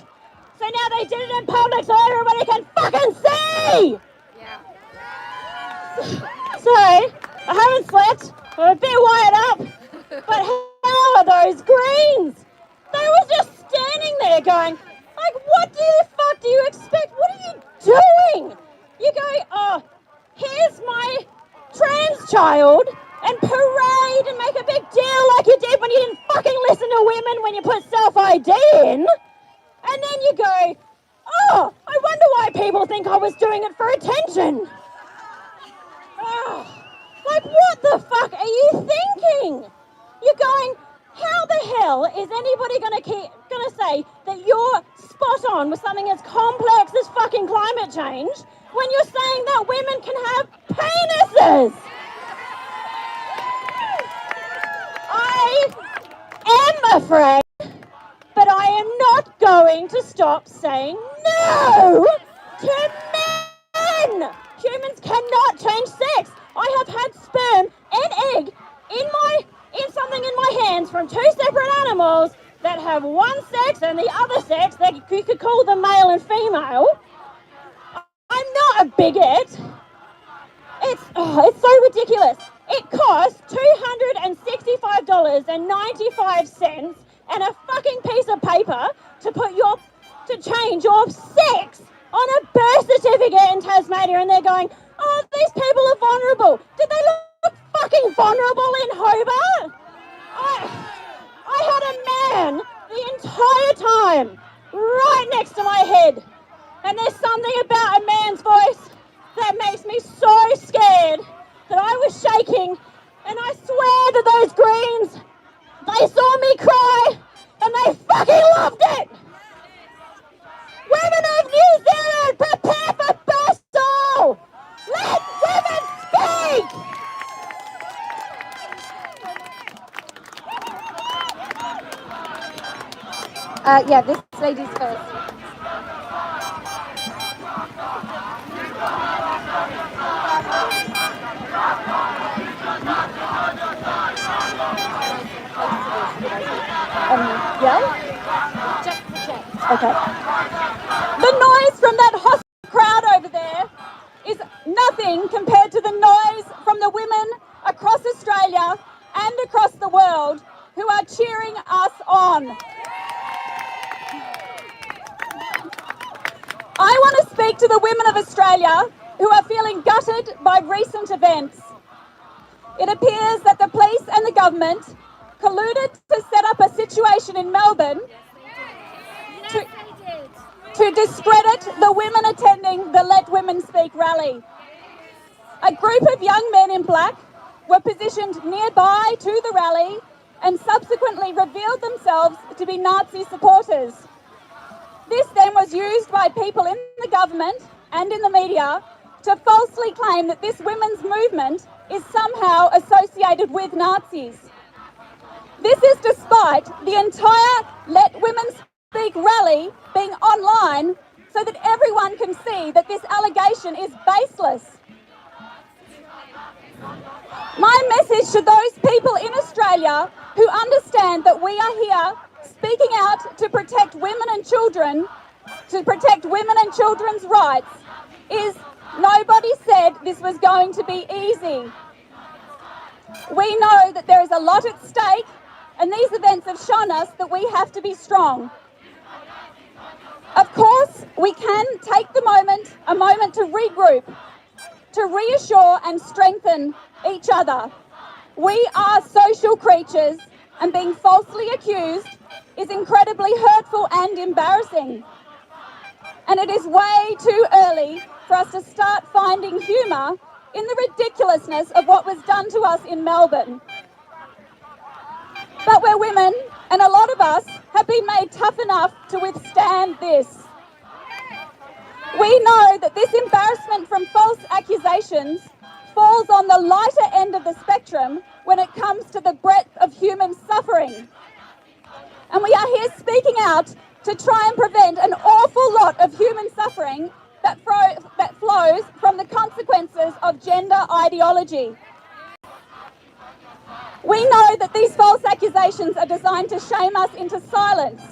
E: So now they did it in public so everybody can fucking see. So, I haven't slept. I'm a bit wired up. But how are those greens? They were just standing there going, like, what the fuck do you expect? What are you doing? You go, oh, here's my trans child, and parade and make a big deal like you did when you didn't fucking listen to women when you put self-ID in. And then you go, oh, I wonder why people think I was doing it for attention. Oh, like, what the fuck are you thinking? You're going, how the hell is anybody gonna say that you're spot on with something as complex as fucking climate change when you're saying that women can have penises? I am afraid, but I am not going to stop saying no to men. Humans cannot change sex. I have had sperm and egg in something in my hands from two separate animals that have one sex and the other sex that you could call them male and female. I'm not a bigot. It's so ridiculous. It costs $265.95 and a fucking piece of paper to change your sex on a birth certificate in Tasmania, and they're going, oh, these people are vulnerable. Did they look fucking vulnerable in Hobart? I had a man the entire time right next to my head, and there's something about a man's voice that makes me so scared that I was shaking, and I swear that those Greens, they saw me cry and they fucking loved it. Women of New Zealand, prepare for Bristol! Let women speak!
A: Yeah, this lady's first.
F: Yell?
A: Just project.
F: Okay. The noise from that hostile crowd over there is nothing compared to the noise from the women across Australia and across the world who are cheering us on. I want to speak to the women of Australia who are feeling gutted by recent events. It appears that the police and the government colluded to set up a situation in Melbourne to discredit the women attending the Let Women Speak rally. A group of young men in black were positioned nearby to the rally and subsequently revealed themselves to be Nazi supporters. This then was used by people in the government and in the media to falsely claim that this women's movement is somehow associated with Nazis. This is despite the entire Let Women Speak rally being online so that everyone can see that this allegation is baseless. My message to those people in Australia who understand that we are here speaking out to protect women and children, to protect women and children's rights, is nobody said this was going to be easy. We know that there is a lot at stake, and these events have shown us that we have to be strong. Of course, we can take a moment to regroup, to reassure and strengthen each other. We are social creatures, and being falsely accused is incredibly hurtful and embarrassing. And it is way too early for us to start finding humour in the ridiculousness of what was done to us in Melbourne. But we're women, and a lot of us have been made tough enough to withstand this. We know that this embarrassment from false accusations falls on the lighter end of the spectrum when it comes to the breadth of human suffering. And we are here speaking out to try and prevent an awful lot of human suffering that flows from the consequences of gender ideology. We know that these false accusations are designed to shame us into silence.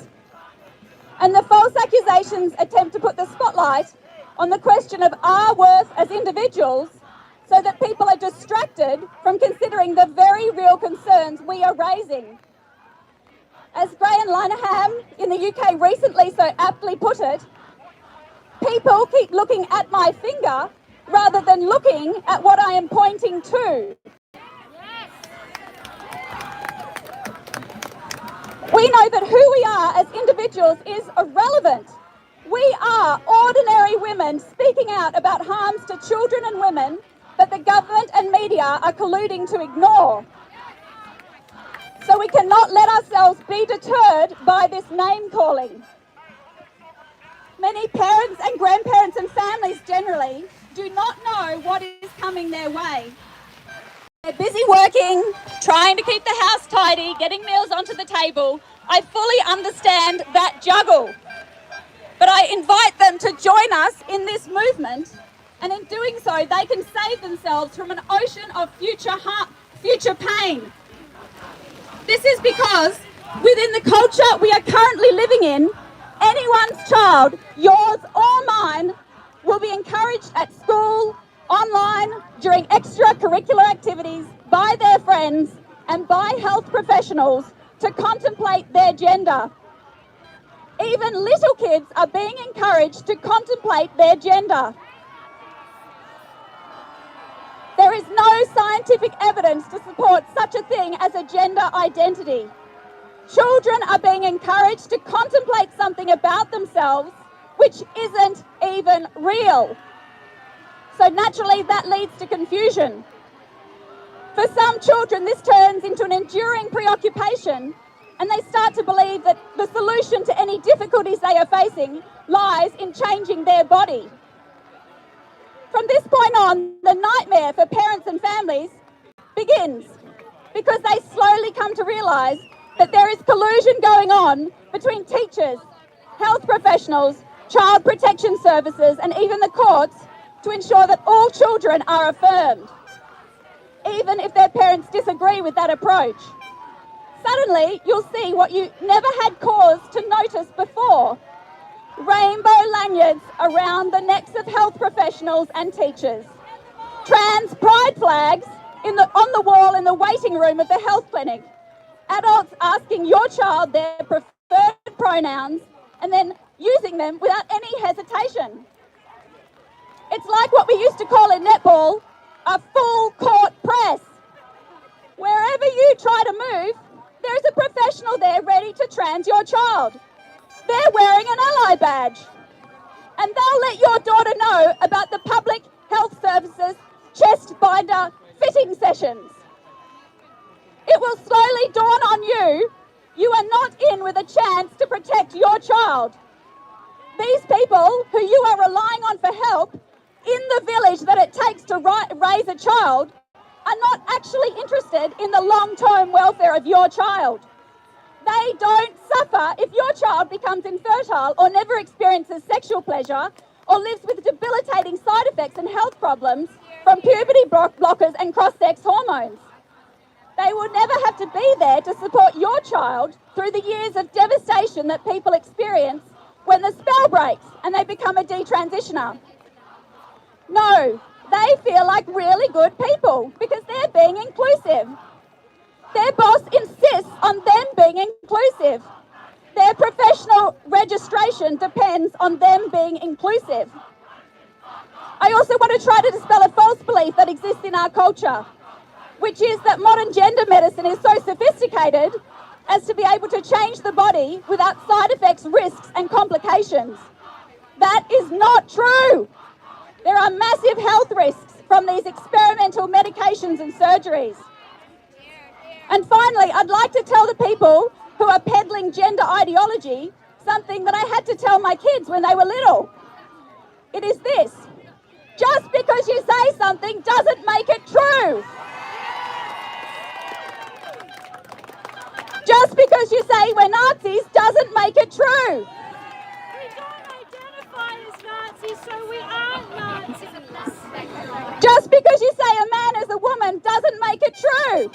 F: And the false accusations attempt to put the spotlight on the question of our worth as individuals so that people are distracted from considering the very real concerns we are raising. As Brian Linehan in the UK recently so aptly put it, people keep looking at my finger rather than looking at what I am pointing to. We know that who we are as individuals is irrelevant. We are ordinary women speaking out about harms to children and women that the government and media are colluding to ignore. So we cannot let ourselves be deterred by this name calling. Many parents and grandparents and families generally do not know what is coming their way. They're busy working, trying to keep the house tidy, getting meals onto the table. I fully understand that juggle. But I invite them to join us in this movement, and in doing so, they can save themselves from an ocean of future pain. This is because within the culture we are currently living in, anyone's child, yours or mine, will be encouraged at school, online, during extracurricular activities, by their friends and by health professionals to contemplate their gender. Even little kids are being encouraged to contemplate their gender. There is no scientific evidence to support such a thing as a gender identity. Children are being encouraged to contemplate something about themselves which isn't even real. So naturally that leads to confusion. For some children, this turns into an enduring preoccupation, and they start to believe that the solution to any difficulties they are facing lies in changing their body. From this point on, the nightmare for parents and families begins, because they slowly come to realise that there is collusion going on between teachers, health professionals, child protection services, and even the courts to ensure that all children are affirmed, even if their parents disagree with that approach. Suddenly, you'll see what you never had cause to notice before. Rainbow lanyards around the necks of health professionals and teachers. Trans pride flags on the wall in the waiting room of the health clinic. Adults asking your child their preferred pronouns and then using them without any hesitation. It's like what we used to call in netball a full court press. Wherever you try to move, there's a professional there ready to trans your child. They're wearing an ally badge. And they'll let your daughter know about the Public Health Services chest binder fitting sessions. It will slowly dawn on you, you are not in with a chance to protect your child. These people who you are relying on for help in the village that it takes to raise a child are not actually interested in the long-term welfare of your child. They don't suffer if your child becomes infertile or never experiences sexual pleasure or lives with debilitating side effects and health problems from puberty blockers and cross-sex hormones. They will never have to be there to support your child through the years of devastation that people experience when the spell breaks and they become a detransitioner. No, they feel like really good people because they're being inclusive. Their boss insists on them being inclusive. Their professional registration depends on them being inclusive. I also want to try to dispel a false belief that exists in our culture, which is that modern gender medicine is so sophisticated as to be able to change the body without side effects, risks, and complications. That is not true. There are massive health risks from these experimental medications and surgeries. And finally, I'd like to tell the people who are peddling gender ideology something that I had to tell my kids when they were little. It is this: just because you say something doesn't make it true. Just because you say we're Nazis doesn't make it true.
E: We don't identify as Nazis, so we aren't Nazis.
F: Just because you say a man is a woman doesn't make it true.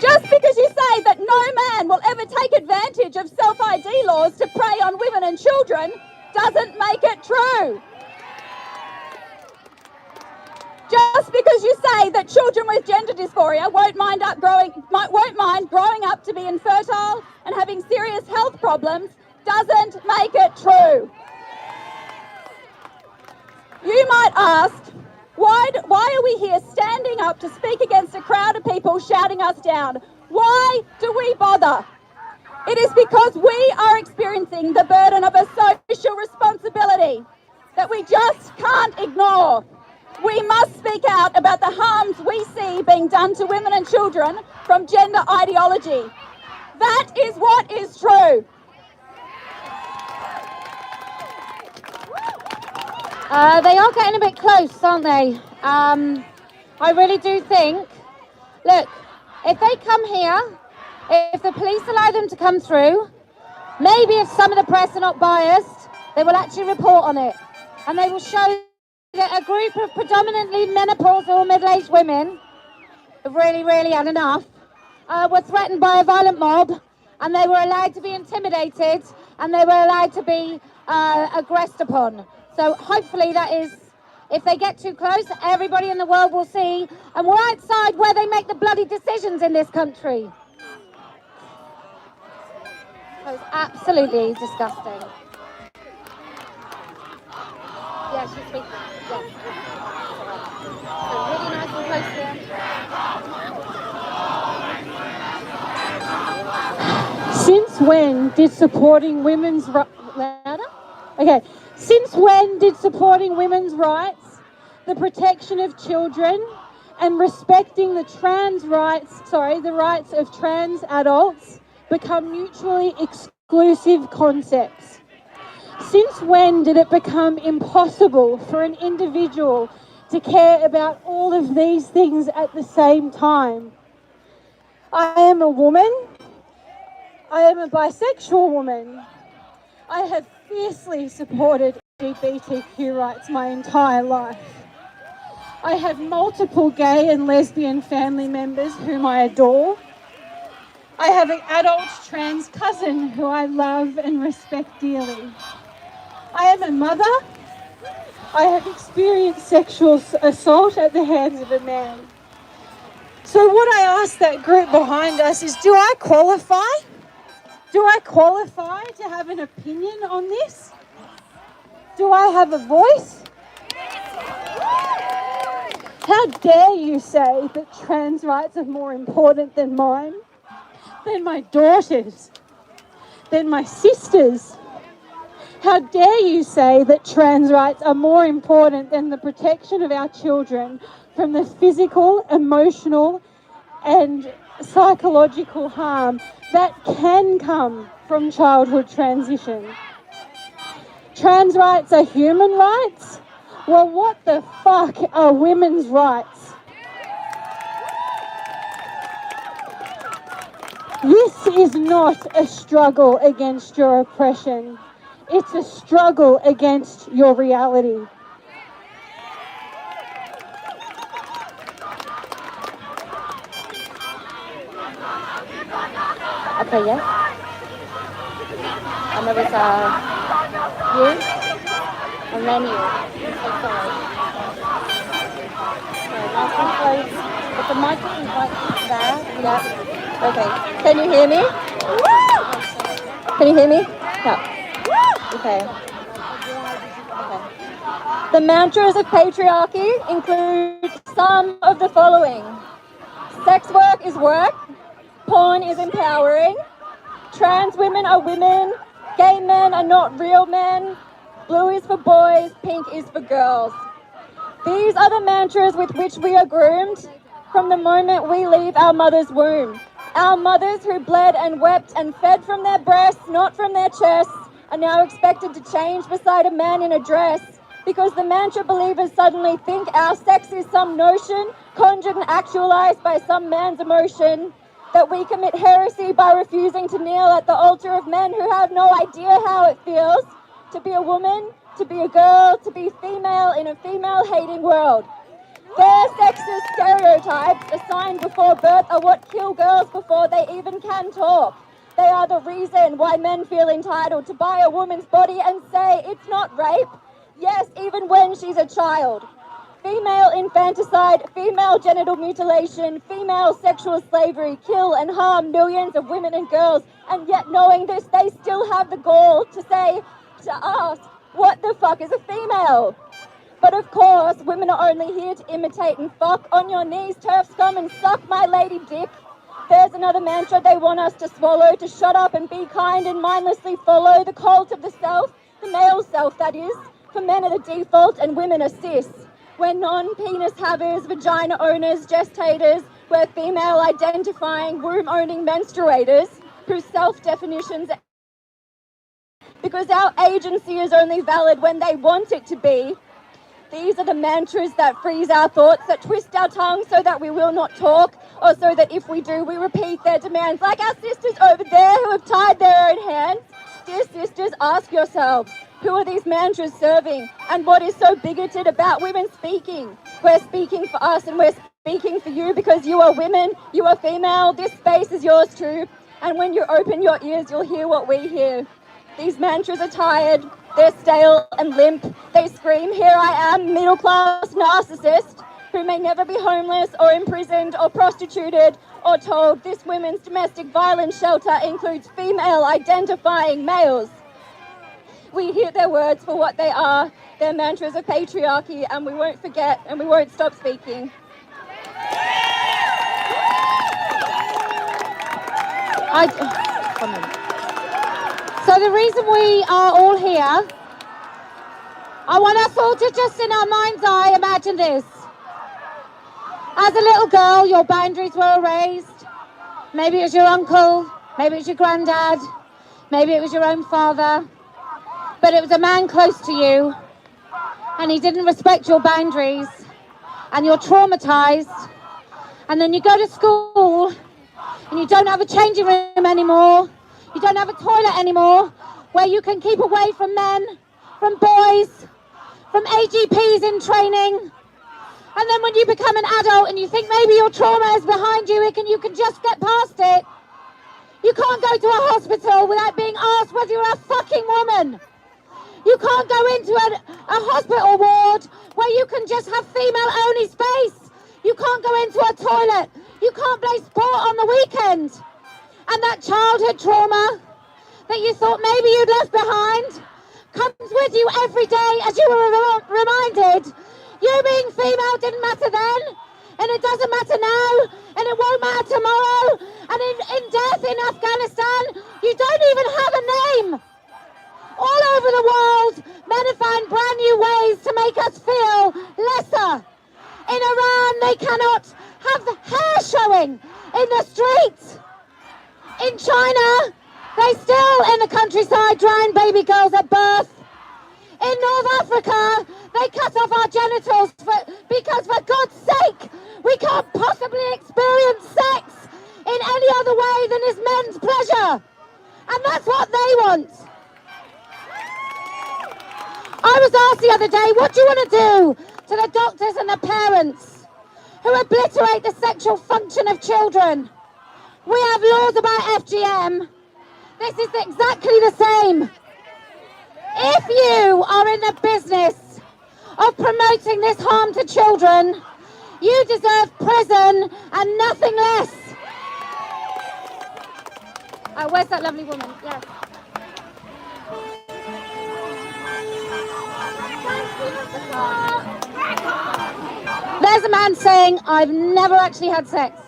F: Just because you say that no man will ever take advantage of self-ID laws to prey on women and children doesn't make it true. Just because you say that children with gender dysphoria won't mind growing up to be infertile and having serious health problems doesn't make it true. You might ask, why are we here standing up to speak against a crowd of people shouting us down? Why do we bother? It is because we are experiencing the burden of a social responsibility that we just can't ignore. We must speak out about the harms we see being done to women and children from gender ideology. That is what is true.
H: They are getting a bit close, aren't they? I really do think, look, if they come here, if the police allow them to come through, maybe if some of the press are not biased, they will actually report on it. And they will show that a group of predominantly menopausal or middle-aged women have really had enough, were threatened by a violent mob, and they were allowed to be intimidated, and they were allowed to be aggressed upon. So hopefully that is, if they get too close, everybody in the world will see, and we're outside where they make the bloody decisions in this country. So it's absolutely disgusting. Yeah, she's speaking. Yeah. So really nice and close here.
I: Since when did supporting women's louder? Okay. Since when did supporting women's rights, the protection of children, and respecting the rights of trans adults become mutually exclusive concepts? Since when did it become impossible for an individual to care about all of these things at the same time? I am a woman. I am a bisexual woman. I have fiercely supported LGBTQ rights my entire life. I have multiple gay and lesbian family members whom I adore. I have an adult trans cousin who I love and respect dearly. I am a mother. I have experienced sexual assault at the hands of a man. So what I ask that group behind us is, do I qualify? Do I qualify to have an opinion on this? Do I have a voice? How dare you say that trans rights are more important than mine, than my daughters, than my sisters? How dare you say that trans rights are more important than the protection of our children from the physical, emotional and psychological harm that can come from childhood transition? Trans rights are human rights? Well, what the fuck are women's rights? This is not a struggle against your oppression. It's a struggle against your reality.
H: Okay, yeah. And there was you, and then you. I'm so sorry. So nice and close. But the microphone right there. Yeah. Okay. Can you hear me? Can you hear me? Yeah. Okay. Okay. The mantras of patriarchy include some of the following. Sex work is work. Porn is empowering. Trans women are women. Gay men are not real men. Blue is for boys. Pink is for girls. These are the mantras with which we are groomed from the moment we leave our mother's womb. Our mothers who bled and wept and fed from their breasts, not from their chests, are now expected to change beside a man in a dress because the mantra believers suddenly think our sex is some notion conjured and actualized by some man's emotion, that we commit heresy by refusing to kneel at the altar of men who have no idea how it feels to be a woman, to be a girl, to be female in a female-hating world. Their sexist stereotypes assigned before birth are what kill girls before they even can talk. They are the reason why men feel entitled to buy a woman's body and say it's not rape. Yes, even when she's a child. Female infanticide, female genital mutilation, female sexual slavery kill and harm millions of women and girls, and yet knowing this, they still have the gall to ask, what the fuck is a female? But of course, women are only here to imitate and fuck. On your knees, TERF scum, and suck my lady dick. There's another mantra they want us to swallow, to shut up and be kind and mindlessly follow the cult of the self, the male self that is, for men are the default and women are cis. We're non-penis havers, vagina owners, gestators, we're female identifying, womb owning menstruators, whose self-definitions, because our agency is only valid when they want it to be. These are the mantras that freeze our thoughts, that twist our tongues so that we will not talk, or so that if we do, we repeat their demands, like our sisters over there who have tied their own hands. Dear sisters, ask yourselves, who are these mantras serving? And what is so bigoted about women speaking? We're speaking for us and we're speaking for you because you are women, you are female, this space is yours too. And when you open your ears, you'll hear what we hear. These mantras are tired, they're stale and limp. They scream, here I am, middle-class narcissist, who may never be homeless or imprisoned or prostituted or told this women's domestic violence shelter includes female identifying males. We hear their words for what they are, their mantras of patriarchy, and we won't forget and we won't stop speaking. So the reason we are all here, I want us all to just in our mind's eye imagine this. As a little girl, your boundaries were erased. Maybe it was your uncle, maybe it was your granddad, maybe it was your own father. But it was a man close to you and he didn't respect your boundaries and you're traumatized, and then you go to school and you don't have a changing room anymore, you don't have a toilet anymore where you can keep away from men, from boys, from AGPs in training, And then when you become an adult and you think maybe your trauma is behind you and you can just get past it, you can't go to a hospital without being asked whether you're a fucking woman. You can't go into a hospital ward where you can just have female-only space. You can't go into a toilet. You can't play sport on the weekend. And that childhood trauma that you thought maybe you'd left behind comes with you every day as you were reminded you being female didn't matter then, and it doesn't matter now, and it won't matter tomorrow, and in death in Afghanistan, you don't even have a name. All over the world, men have found brand new ways to make us feel lesser. In Iran, they cannot have the hair showing in the streets. In China, they still in the countryside drown baby girls at birth. In North Africa, they cut off our genitals because for God's sake, we can't possibly experience sex in any other way than as men's pleasure. And that's what they want. I was asked the other day, what do you want to do to the doctors and the parents who obliterate the sexual function of children? We have laws about FGM. This is exactly the same. If you are in the business of promoting this harm to children, you deserve prison and nothing less. Where's that lovely woman? Yes. There's a man saying, I've never actually had sex.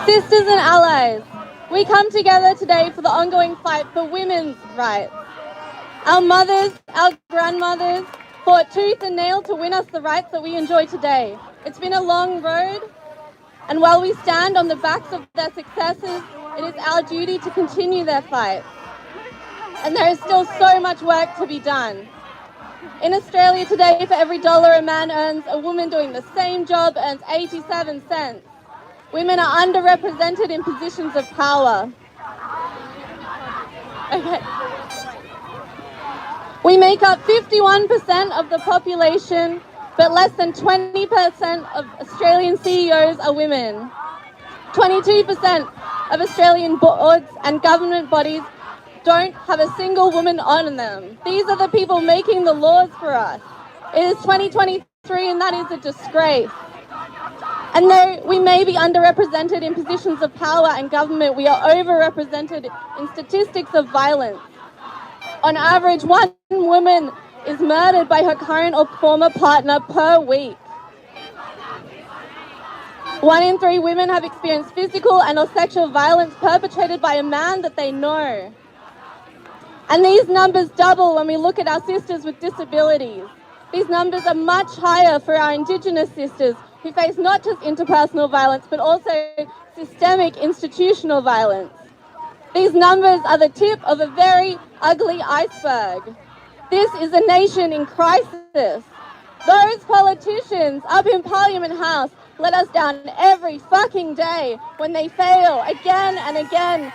J: Sisters and allies, we come together today for the ongoing fight for women's rights. Our mothers, our grandmothers fought tooth and nail to win us the rights that we enjoy today. It's been a long road, and while we stand on the backs of their successes, it is our duty to continue their fight. And there is still so much work to be done. In Australia today, for every dollar a man earns, a woman doing the same job earns 87 cents. Women are underrepresented in positions of power. Okay. We make up 51% of the population, but less than 20% of Australian CEOs are women. 22% of Australian boards and government bodies don't have a single woman on them. These are the people making the laws for us. It is 2023 and that is a disgrace. And though we may be underrepresented in positions of power and government, we are overrepresented in statistics of violence. On average, one woman is murdered by her current or former partner per week. 1 in 3 women have experienced physical and or sexual violence perpetrated by a man that they know. And these numbers double when we look at our sisters with disabilities. These numbers are much higher for our Indigenous sisters who face not just interpersonal violence but also systemic institutional violence. These numbers are the tip of a very ugly iceberg. This is a nation in crisis. Those politicians up in Parliament House let us down every fucking day when they fail again and again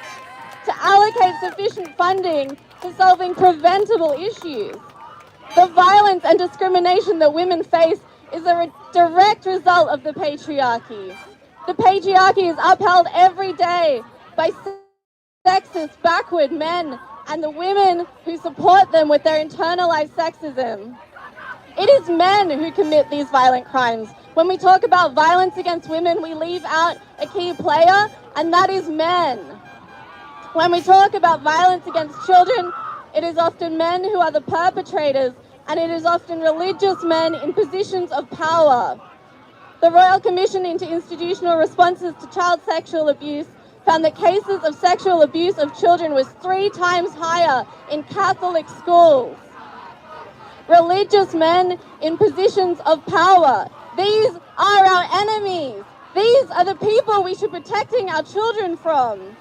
J: to allocate sufficient funding to solving preventable issues. The violence and discrimination that women face is a direct result of the patriarchy. The patriarchy is upheld every day by sexist, backward men and the women who support them with their internalized sexism. It is men who commit these violent crimes. When we talk about violence against women, we leave out a key player, and that is men. When we talk about violence against children, it is often men who are the perpetrators, and it is often religious men in positions of power. The Royal Commission into Institutional Responses to Child Sexual Abuse found that cases of sexual abuse of children was 3 times higher in Catholic schools. Religious men in positions of power. These are our enemies. These are the people we should be protecting our children from.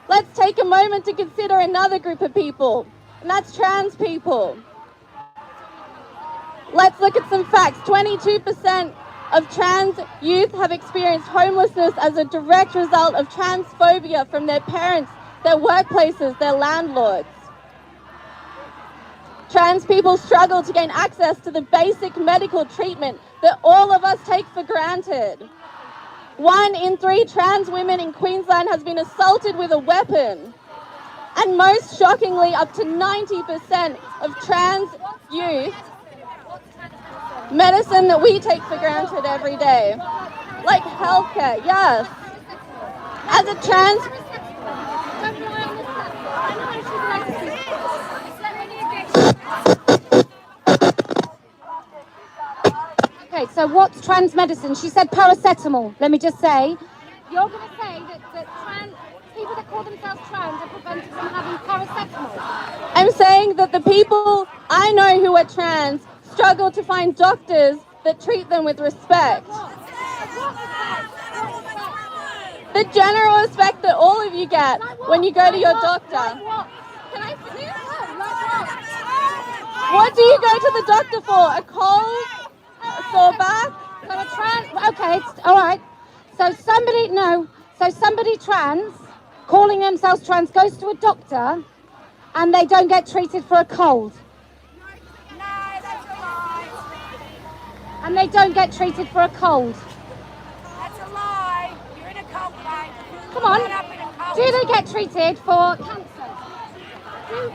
J: Let's take a moment to consider another group of people, and that's trans people. Let's look at some facts. 22% of trans youth have experienced homelessness as a direct result of transphobia from their parents their workplaces, their landlords. Trans people struggle to gain access to the basic medical treatment that all of us take for granted. 1 in 3 trans women in Queensland has been assaulted with a weapon. And most shockingly, up to 90% of trans youth, medicine that we take for granted every day, like healthcare, yes. As a trans...
H: Okay, so what's trans medicine? She said paracetamol. Let me just say, you're going to say that trans people that call themselves trans are prevented from having paracetamol.
J: I'm saying that the people I know who are trans struggle to find doctors that treat them with respect. The general respect that all of you get when you go to your doctor. Can I finish? What do you go to the doctor for? A cold? A sore back?
H: So a trans, okay, all right. So somebody trans, calling themselves trans, goes to a doctor and they don't get treated for a cold.
D: No, that's a lie.
H: And they don't get treated for a cold.
D: That's a lie. You're in a cult, mate.
H: Come on.
D: You're up in a cult.
H: Do they get treated for cancer? Does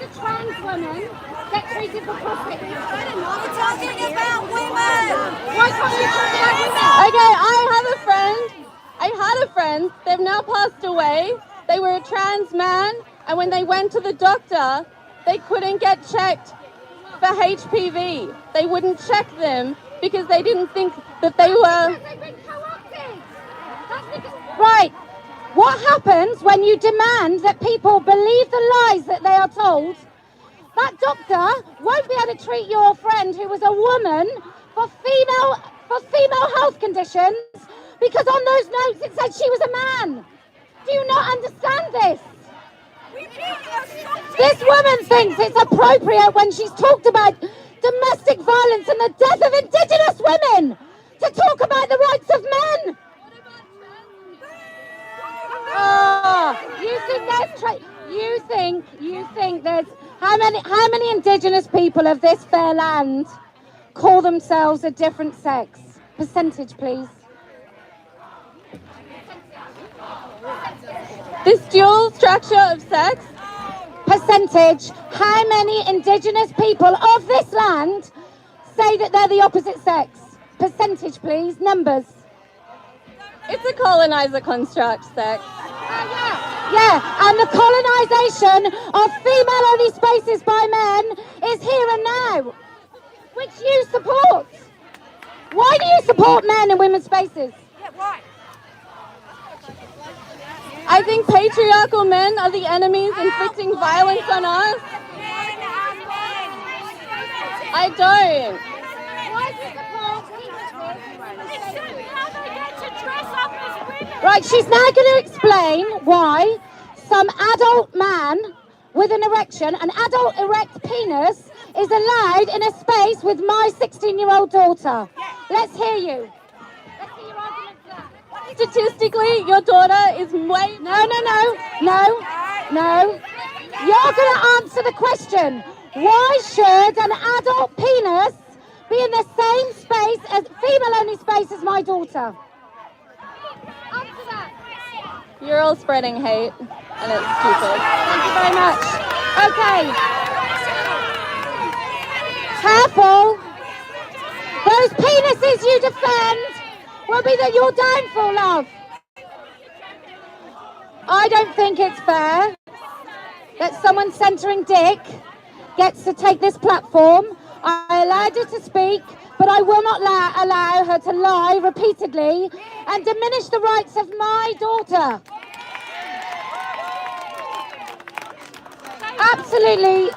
H: a trans woman get treated for prostate cancer?
D: We're talking about women.
H: Why can't you talk about women?
J: Okay, I had a friend, they've now passed away. They were a trans man, and when they went to the doctor, they couldn't get checked for HPV. They wouldn't check them because they didn't think that they were...
H: They've been co-opted. Right. What happens when you demand that people believe the lies that they are told? That doctor won't be able to treat your friend who was a woman for female health conditions because on those notes it said she was a man. Do you not understand this? This woman thinks it's appropriate when she's talked about domestic violence and the death of Indigenous women to talk about the rights of men. You think there's how many Indigenous people of this fair land call themselves a different sex? Percentage, please.
J: This dual structure of sex?
H: Percentage. How many Indigenous people of this land say that they're the opposite sex? Percentage, please. Numbers.
J: It's a colonizer construct, sex.
H: Yeah, and the colonisation of female-only spaces by men is here and now, which you support. Why do you support men in women's spaces?
D: Yeah, why?
J: I think patriarchal men are the enemies inflicting violence on us. I don't.
H: Why do you support penises?
D: How they get to dress up as women.
H: Right, she's now going to explain why some adult man with an erection, an adult erect penis, is allowed in a space with my 16-year-old daughter. Let's hear you. Let's hear your arguments there.
J: Statistically, your daughter is way...
H: No. You're going to answer the question. Why should an adult penis be in the same space as female-only space as my daughter? Answer that.
J: You're all spreading hate, and it's stupid.
H: Thank you very much. Okay. Careful. Those penises you defend will be your downfall, love. I don't think it's fair that someone centering dick gets to take this platform. I allowed her to speak, but I will not allow her to lie repeatedly and diminish the rights of my daughter. Absolutely.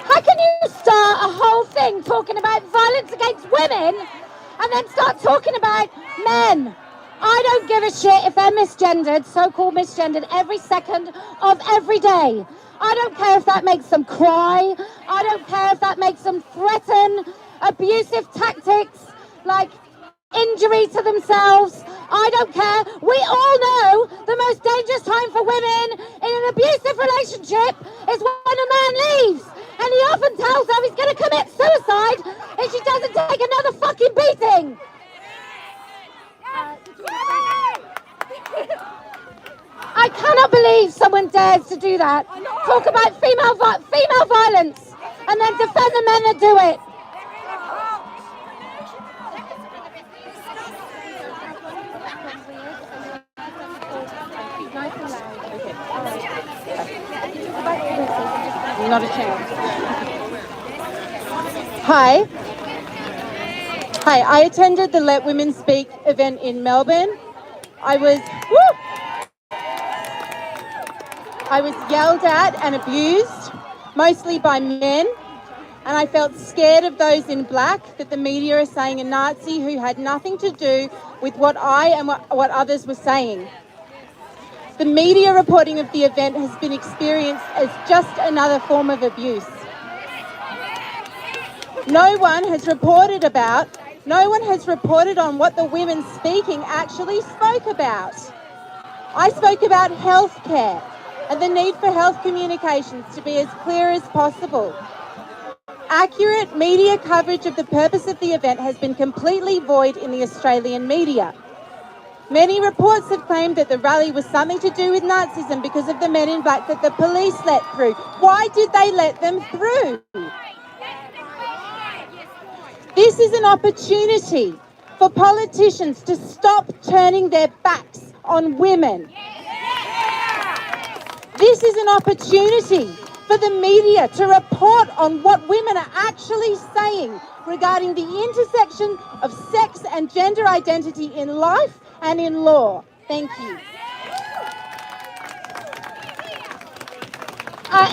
H: How can you start a whole thing talking about violence against women and then start talking about men? I don't give a shit if they're misgendered, so-called misgendered, every second of every day. I don't care if that makes them cry. I don't care if that makes them threaten abusive tactics like injury to themselves. I don't care. We all know the most dangerous time for women in an abusive relationship is when a man leaves. And he often tells her he's going to commit suicide if she doesn't take another fucking beating. I cannot believe someone dares to do that. Talk about female violence and then defend the men that do it.
I: Not a chance. Hi, I attended the Let Women Speak event in Melbourne. I was yelled at and abused, mostly by men, and I felt scared of those in black that the media are saying a Nazi who had nothing to do with what I and what others were saying. The media reporting of the event has been experienced as just another form of abuse. No one has reported on what the women speaking actually spoke about. I spoke about healthcare and the need for health communications to be as clear as possible. Accurate media coverage of the purpose of the event has been completely void in the Australian media. Many reports have claimed that the rally was something to do with Nazism because of the men in black that the police let through. Why did they let them through? This is an opportunity for politicians to stop turning their backs on women. This is an opportunity for the media to report on what women are actually saying regarding the intersection of sex and gender identity in life and in law. Thank you.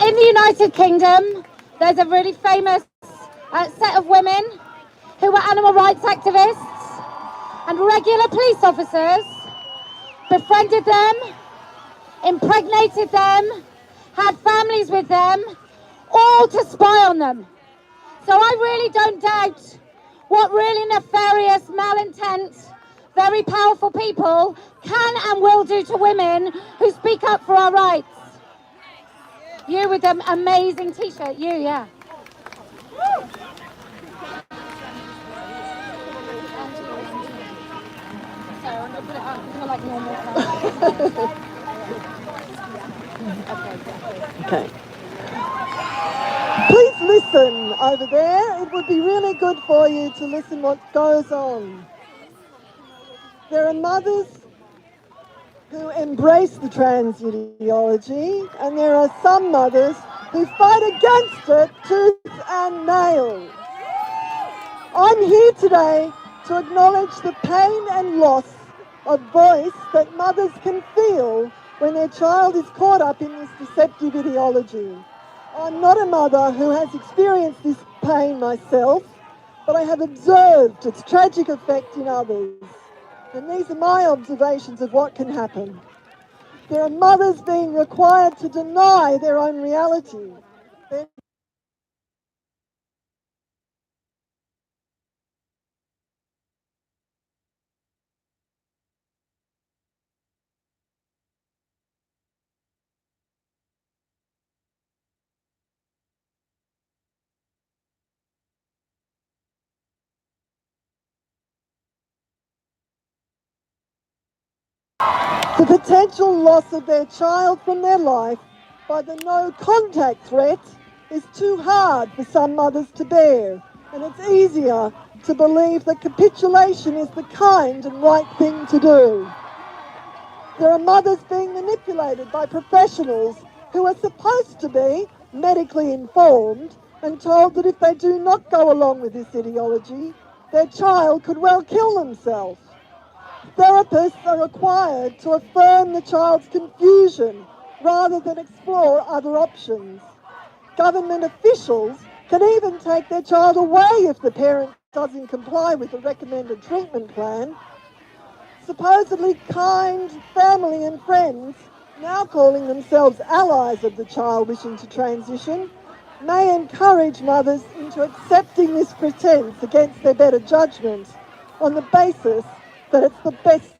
H: In the United Kingdom, there's a really famous set of women who were animal rights activists, and regular police officers befriended them, impregnated them, had families with them, all to spy on them. So I really don't doubt what really nefarious, malintent, very powerful people can and will do to women who speak up for our rights. You with an amazing t-shirt, yeah.
K: Okay. Please listen over there. It would be really good for you to listen what goes on. There are mothers who embrace the trans ideology, and there are some mothers who fight against it tooth and nail. I'm here today to acknowledge the pain and loss of voice that mothers can feel when their child is caught up in this deceptive ideology. I'm not a mother who has experienced this pain myself, but I have observed its tragic effect in others. And these are my observations of what can happen. There are mothers being required to deny their own reality. The potential loss of their child from their life by the no contact threat is too hard for some mothers to bear, and it's easier to believe that capitulation is the kind and right thing to do. There are mothers being manipulated by professionals who are supposed to be medically informed and told that if they do not go along with this ideology, their child could well kill themselves. Therapists are required to affirm the child's confusion rather than explore other options. Government officials can even take their child away if the parent doesn't comply with the recommended treatment plan. Supposedly kind family and friends, now calling themselves allies of the child wishing to transition, may encourage mothers into accepting this pretense against their better judgment on the basis that it's the best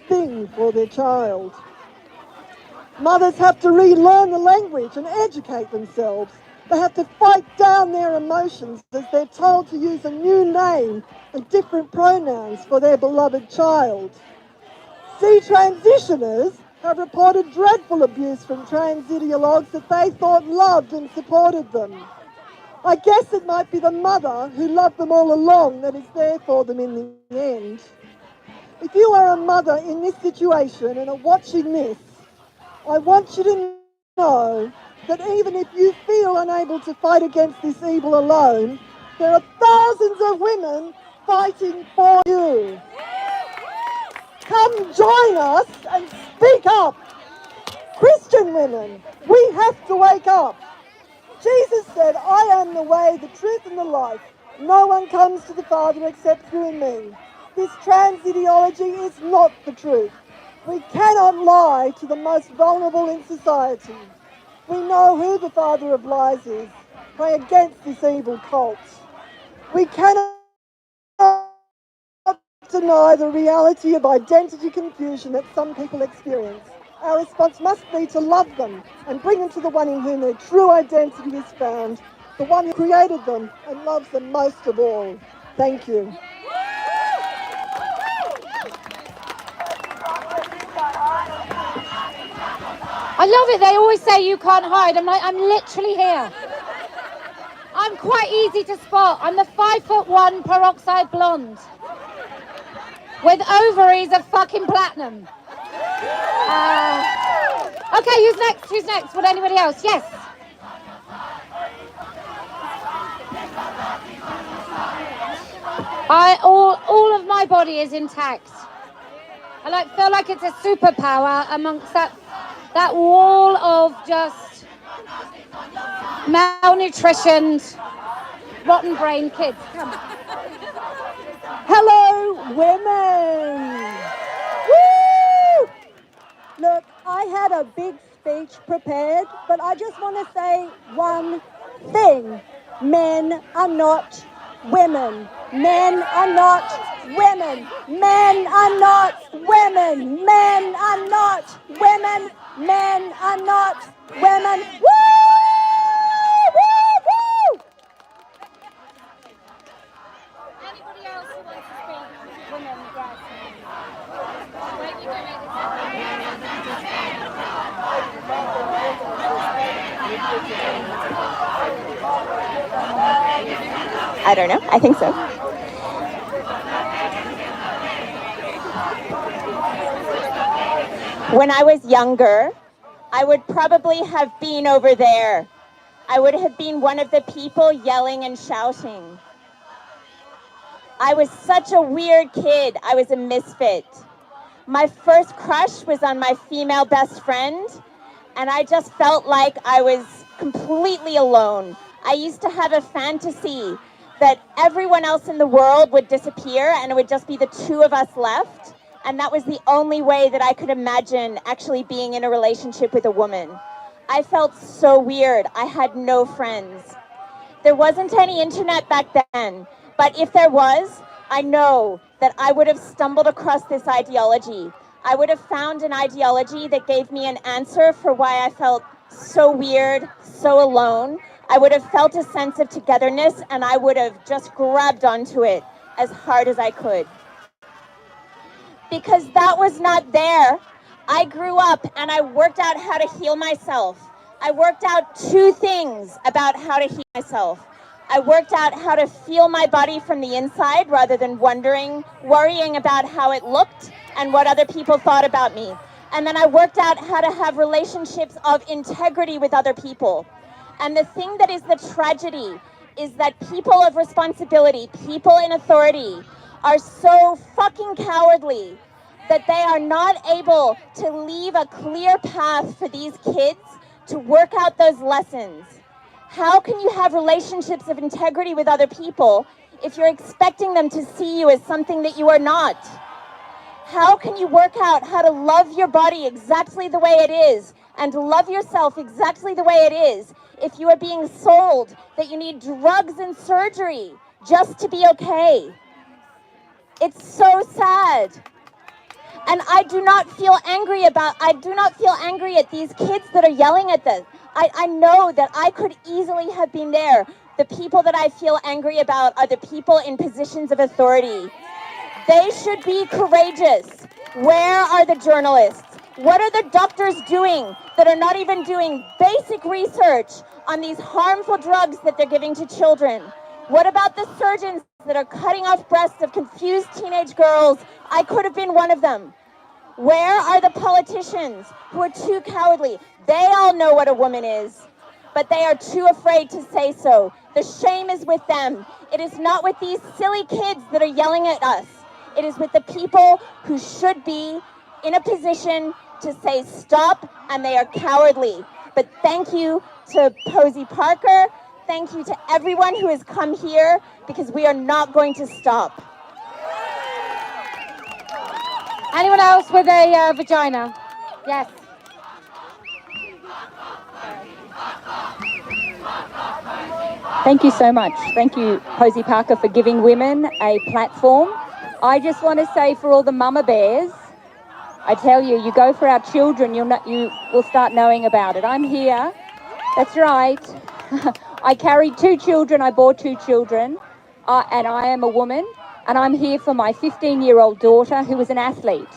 K: thing for their child. Mothers have to relearn the language and educate themselves. They have to fight down their emotions as they're told to use a new name and different pronouns for their beloved child. See, transitioners have reported dreadful abuse from trans ideologues that they thought loved and supported them. I guess it might be the mother who loved them all along that is there for them in the end. If you are a mother in this situation and are watching this, I want you to know that even if you feel unable to fight against this evil alone, there are thousands of women fighting for you. Come join us and speak up. Christian women, we have to wake up. Jesus said, I am the way, the truth and the life. No one comes to the Father except through me. This trans ideology is not the truth. We cannot lie to the most vulnerable in society. We know who the father of lies is. Pray against this evil cult. We cannot deny the reality of identity confusion that some people experience. Our response must be to love them and bring them to the one in whom their true identity is found, the one who created them and loves them most of all. Thank you.
H: I love it. They always say you can't hide. I'm like, I'm literally here. I'm quite easy to spot. I'm the 5'1" peroxide blonde with ovaries of fucking platinum. Okay, who's next? Who's next? Would anybody else? Yes. All of my body is intact. I feel like it's a superpower amongst that wall of just malnutritioned, rotten brain kids. Come on.
G: Hello, women! Woo! Look, I had a big speech prepared, but I just want to say one thing. Men are not women. Men are not women. Men are not women. Men are not women. Men are not women. Woo! Woo! Woo!
H: Anybody else who wants to speak? Women, yes.
L: I don't know. I think so. When I was younger, I would probably have been over there. I would have been one of the people yelling and shouting. I was such a weird kid. I was a misfit. My first crush was on my female best friend, and I just felt like I was completely alone. I used to have a fantasy that everyone else in the world would disappear and it would just be the two of us left. And that was the only way that I could imagine actually being in a relationship with a woman. I felt so weird. I had no friends. There wasn't any internet back then, but if there was, I know that I would have stumbled across this ideology. I would have found an ideology that gave me an answer for why I felt so weird, so alone. I would have felt a sense of togetherness, and I would have just grabbed onto it as hard as I could. Because that was not there, I grew up and I worked out how to heal myself. I worked out two things about how to heal myself. I worked out how to feel my body from the inside rather than worrying about how it looked and what other people thought about me. And then I worked out how to have relationships of integrity with other people. And the thing that is the tragedy is that people of responsibility, people in authority, are so fucking cowardly that they are not able to leave a clear path for these kids to work out those lessons. How can you have relationships of integrity with other people if you're expecting them to see you as something that you are not? How can you work out how to love your body exactly the way it is and love yourself exactly the way it is if you are being sold that you need drugs and surgery just to be okay? It's so sad. And I do not feel angry at these kids that are yelling at them. I know that I could easily have been there. The people that I feel angry about are the people in positions of authority. They should be courageous. Where are the journalists? What are the doctors doing that are not even doing basic research on these harmful drugs that they're giving to children? What about the surgeons that are cutting off breasts of confused teenage girls? I could have been one of them. Where are the politicians who are too cowardly? They all know what a woman is, but they are too afraid to say so. The shame is with them. It is not with these silly kids that are yelling at us. It is with the people who should be in a position to say stop, and they are cowardly. But thank you to Posie Parker. Thank you to everyone who has come here, because we are not going to stop.
H: Anyone else with a vagina? Yes.
M: Thank you so much. Thank you, Posie Parker, for giving women a platform. I just want to say, for all the mama bears, I tell you, you go for our children, you will start knowing about it. I'm here. That's right. I carried 2 children. I bore 2 children, and I am a woman. And I'm here for my 15-year-old daughter, who is an athlete.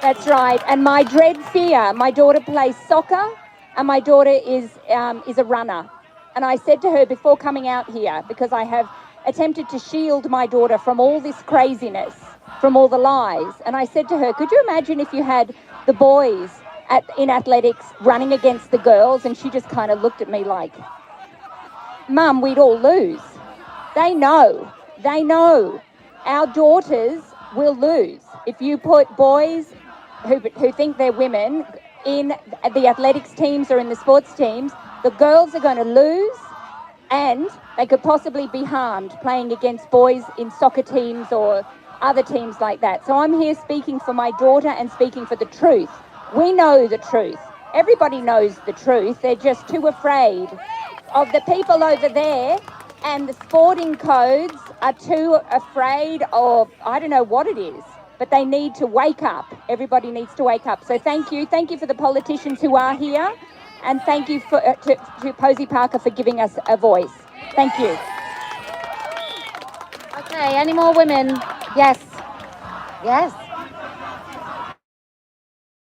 M: That's right. And my dread fear, my daughter plays soccer, and my daughter is a runner. And I said to her before coming out here, because I have attempted to shield my daughter from all this craziness, from all the lies, and I said to her, could you imagine if you had the boys in athletics running against the girls? And she just kind of looked at me like, Mum, we'd all lose. They know. Our daughters will lose. If you put boys who think they're women in the athletics teams or in the sports teams, the girls are going to lose, and they could possibly be harmed playing against boys in soccer teams or other teams like that. So I'm here speaking for my daughter and speaking for the truth. We know the truth. Everybody knows the truth. They're just too afraid of the people over there, and the sporting codes are too afraid of, I don't know what it is, but they need to wake up. Everybody needs to wake up. So thank you for the politicians who are here, and thank you to Posie Parker for giving us a voice. Thank you.
H: Okay, any more women? Yes.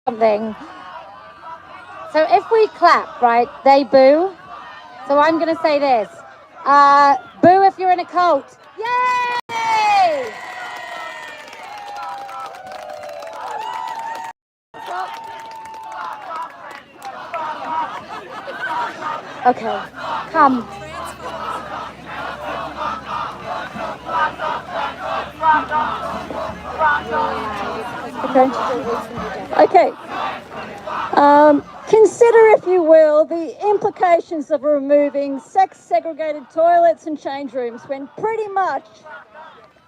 H: Something. So if we clap, right, they boo. So I'm going to say this. Boo if you're in a cult. Yay! Okay, come.
I: Okay. Consider, if you will, the implications of removing sex-segregated toilets and change rooms when pretty much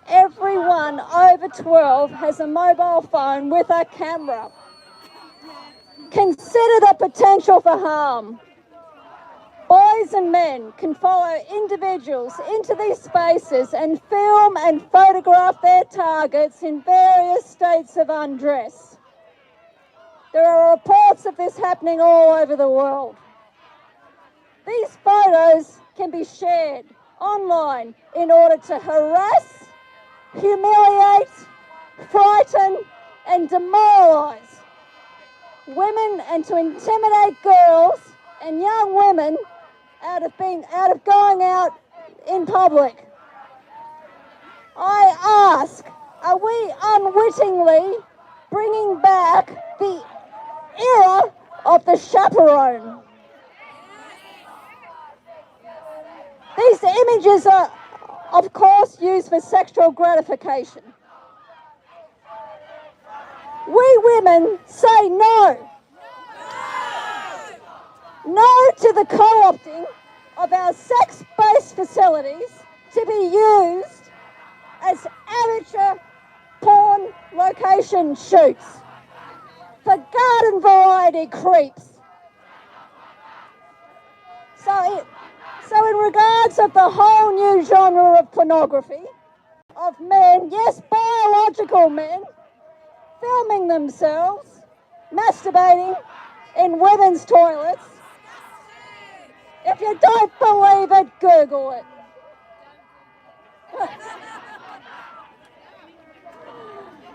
I: everyone over 12 has a mobile phone with a camera. Consider the potential for harm. Boys and men can follow individuals into these spaces and film and photograph their targets in various states of undress. There are reports of this happening all over the world. These photos can be shared online in order to harass, humiliate, frighten, and demoralise women, and to intimidate girls and young women out of going out in public. I ask, are we unwittingly bringing back the era of the chaperone? These images are, of course, used for sexual gratification. We women say no. No to the co-opting of our sex-based facilities to be used as amateur porn location shoots for garden variety creeps. So in regards of the whole new genre of pornography,
F: of men, yes, biological men, filming themselves, masturbating in women's toilets. If you don't believe it, Google it.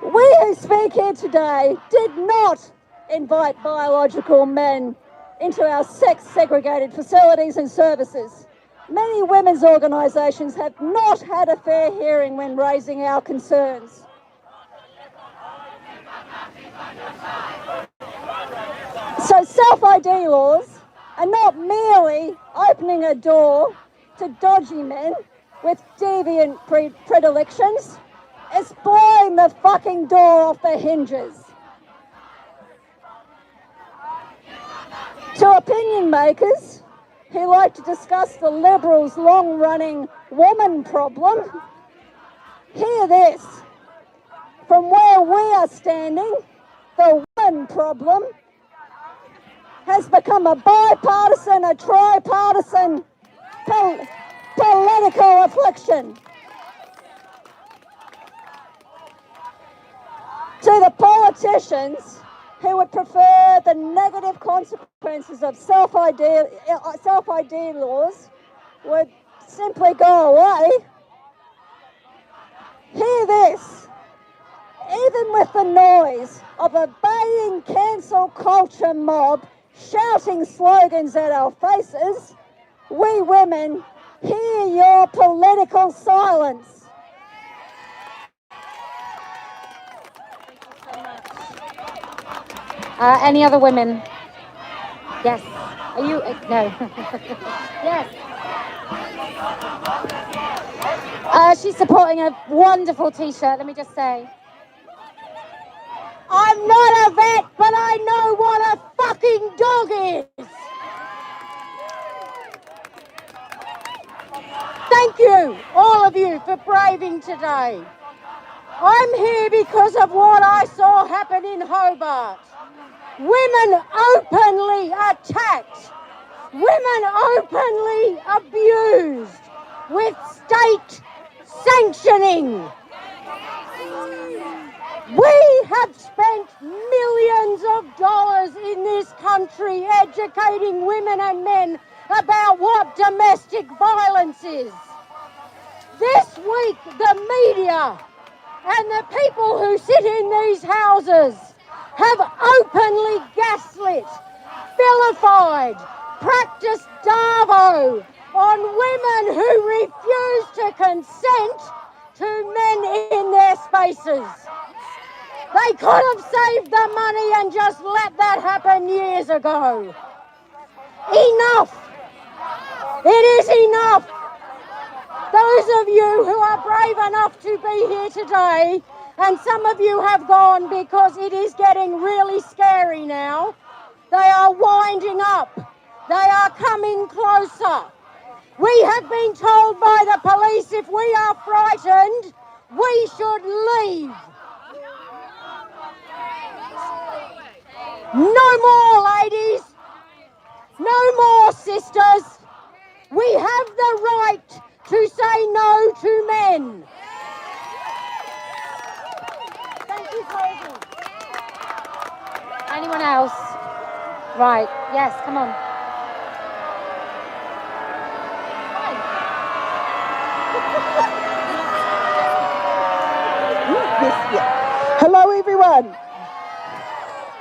F: We who speak here today did not invite biological men into our sex-segregated facilities and services. Many women's organisations have not had a fair hearing when raising our concerns. So self-ID laws are not merely opening a door to dodgy men with deviant predilections, it's blowing the fucking door off the hinges. To opinion makers who like to discuss the Liberals' long-running woman problem, hear this. From where we are standing, the woman problem has become a bipartisan, a tripartisan political affliction. To the politicians who would prefer the negative consequences of self-ID laws would simply go away, hear this. Even with the noise of a baying cancel culture mob shouting slogans at our faces, we women hear your political silence.
H: Any other women? Yes. Are you? No. Yes. She's supporting a wonderful T-shirt, let me just say.
N: I'm not a vet, but I know what a fucking dog is. Thank you, all of you, for braving today. I'm here because of what I saw happen in Hobart. Women openly attacked. Women openly abused with state sanctioning. We have spent millions of dollars in this country educating women and men about what domestic violence is. This week, the media and the people who sit in these houses have openly gaslit, vilified, practiced Darvo on women who refuse to consent to men in their spaces. They could have saved the money and just let that happen years ago. Enough! It is enough! Those of you who are brave enough to be here today, and some of you have gone because it is getting really scary now, they are winding up. They are coming closer. We have been told by the police if we are frightened, we should leave. No more, ladies. No more, sisters. We have the right to say no to men. Thank you, Posie.
H: Anyone else? Right, yes, come on.
O: Hello everyone.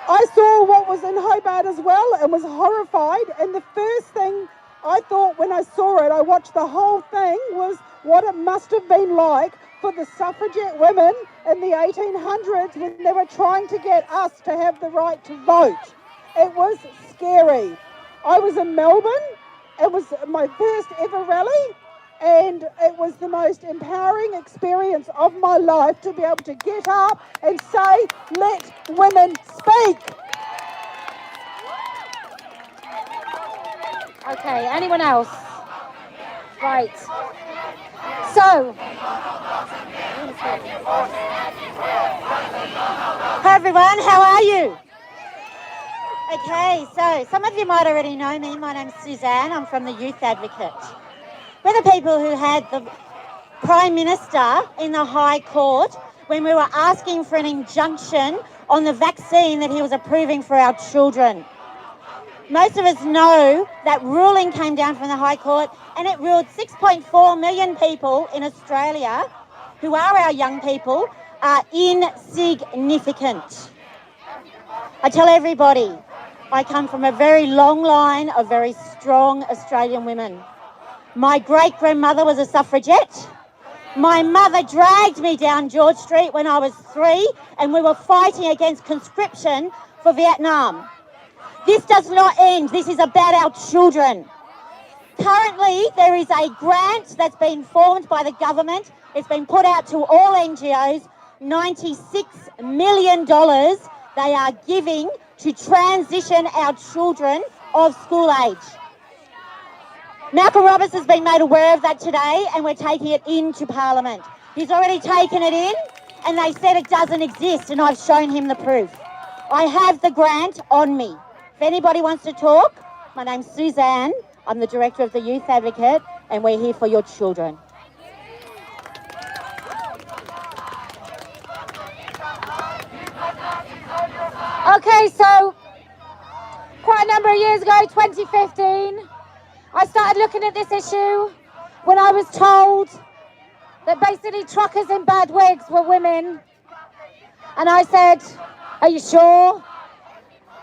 O: I saw what was in Hobart as well and was horrified, and the first thing I thought when I saw it, I watched the whole thing, was what it must have been like for the suffragette women in the 1800s when they were trying to get us to have the right to vote. It was scary. I was in Melbourne. It was my first ever rally, and it was the most empowering experience of my life to be able to get up and say, let women speak.
H: Okay, anyone else? Right. So.
P: Hi everyone, how are you? Okay, so some of you might already know me. My name's Suzanne. I'm from the Youth Advocate. We're the people who had the
N: Prime Minister in the High Court when we were asking for an injunction on the vaccine that he was approving for our children. Most of us know that ruling came down from the High Court and it ruled 6.4 million people in Australia, who are our young people, are insignificant. I tell everybody, I come from a very long line of very strong Australian women. My great-grandmother was a suffragette. My mother dragged me down George Street when I was 3 and we were fighting against conscription for Vietnam. This does not end. This is about our children. Currently, there is a grant that's been formed by the government. It's been put out to all NGOs, $96 million they are giving to transition our children of school age. Malcolm Roberts has been made aware of that today and we're taking it into Parliament. He's already taken it in and they said it doesn't exist and I've shown him the proof. I have the grant on me. If anybody wants to talk, my name's Suzanne. I'm the Director of the Youth Advocate and we're here for your children.
H: Okay, so quite a number of years ago, 2015, I started looking at this issue when I was told that basically truckers in bad wigs were women. And I said, are you sure?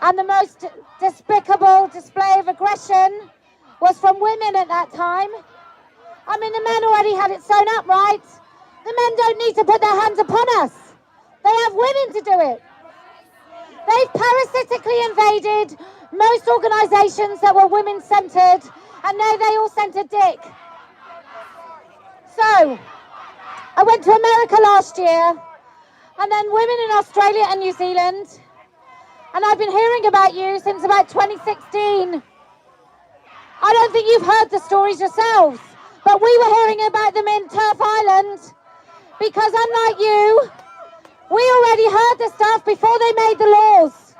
H: And the most despicable display of aggression was from women at that time. I mean, the men already had it sewn up, right? The men don't need to put their hands upon us. They have women to do it. They've parasitically invaded most organisations that were women-centred, and now they all sent a dick. So, I went to America last year, and then women in Australia and New Zealand, and I've been hearing about you since about 2016. I don't think you've heard the stories yourselves, but we were hearing about them in TERF Island, because unlike you, we already heard the stuff before they made the laws.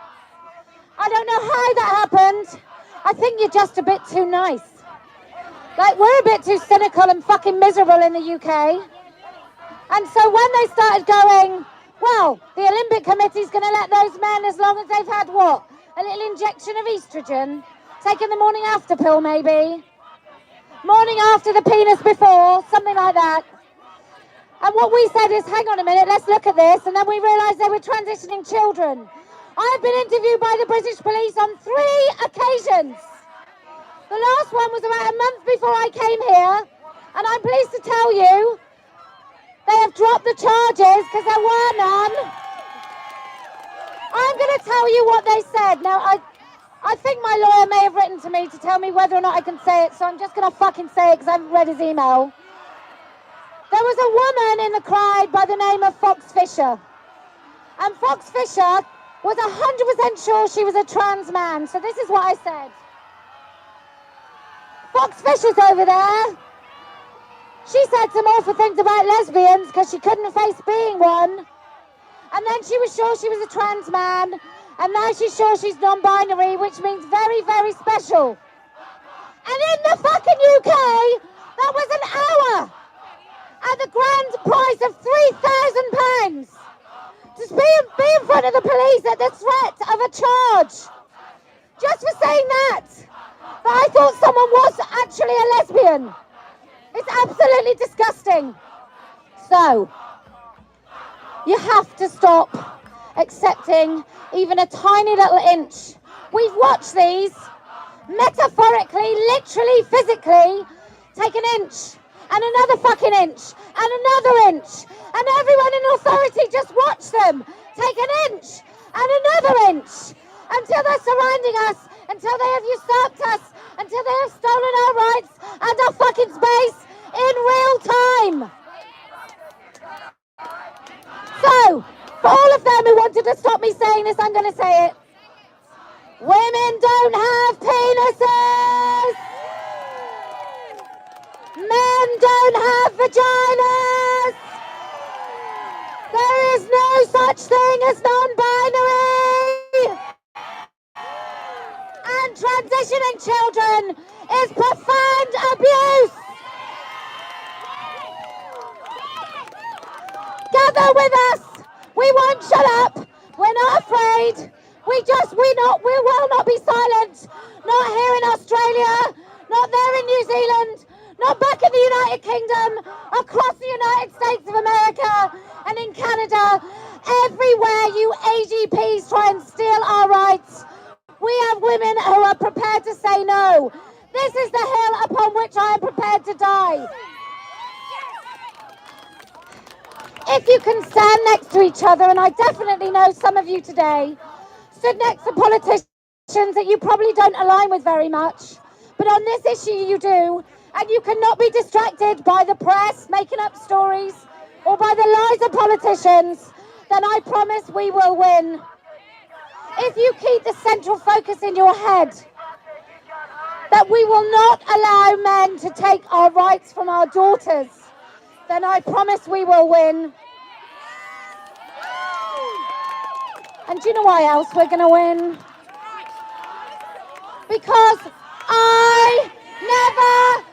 H: I don't know how that happened. I think you're just a bit too nice. Like, we're a bit too cynical and fucking miserable in the UK. And so when they started going, well, the Olympic Committee's going to let those men, as long as they've had what? A little injection of estrogen? Taking the morning after pill, maybe? Morning after the penis before, something like that. And what we said is, hang on a minute, let's look at this. And then we realised they were transitioning children. I've been interviewed by the British police on 3 occasions. The last one was about a month before I came here. And I'm pleased to tell you, they have dropped the charges because there were none. I'm going to tell you what they said. Now, I think my lawyer may have written to me to tell me whether or not I can say it. So I'm just going to fucking say it because I haven't read his email. There was a woman in the crowd by the name of Fox Fisher. And Fox Fisher was 100% sure she was a trans man. So this is what I said. Fox Fisher's over there. She said some awful things about lesbians because she couldn't face being one. And then she was sure she was a trans man. And now she's sure she's non-binary, which means very, very special. And in the fucking UK, that was an hour at the grand price of £3,000 to be in front of the police at the threat of a charge just for saying that I thought someone was actually a lesbian. It's absolutely disgusting. So, you have to stop accepting even a tiny little inch. We've watched these metaphorically, literally, physically take an inch and another fucking inch and another inch, and everyone in authority just watch them take an inch and another inch until they're surrounding us, until they have usurped us, until they have stolen our rights and our fucking space in real time. So, for all of them who wanted to stop me saying this, I'm going to say it. Women don't have penises. Men don't have vaginas. There is no such thing as non-binary. And transitioning children is profound abuse. Together with us, we won't shut up. We're not afraid. We will not be silent. Not here in Australia, not there in New Zealand, not back in the United Kingdom, across the United States of America and in Canada. Everywhere you AGPs try and steal our rights, we have women who are prepared to say no. This is the hill upon which I am prepared to die. If you can stand next to each other, and I definitely know some of you today stood next to politicians that you probably don't align with very much, but on this issue you do, and you cannot be distracted by the press making up stories or by the lies of politicians, then I promise we will win. If you keep the central focus in your head that we will not allow men to take our rights from our daughters, then I promise we will win. And do you know why else we're going to win? Because I never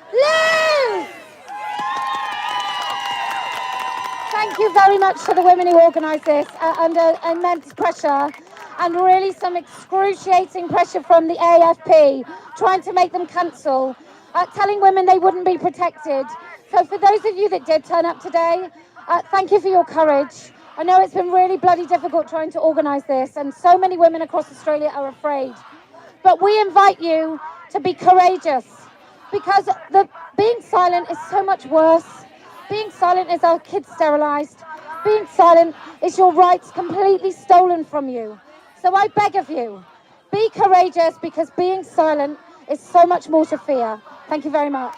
H: lose! Thank you very much to the women who organised this under immense pressure and really some excruciating pressure from the AFP trying to make them cancel, telling women they wouldn't be protected. So for those of you that did turn up today, thank you for your courage. I know it's been really bloody difficult trying to organise this, and so many women across Australia are afraid. But we invite you to be courageous, because being silent is so much worse. Being silent is our kids sterilised. Being silent is your rights completely stolen from you. So I beg of you, be courageous, because being silent is so much more to fear. Thank you very much.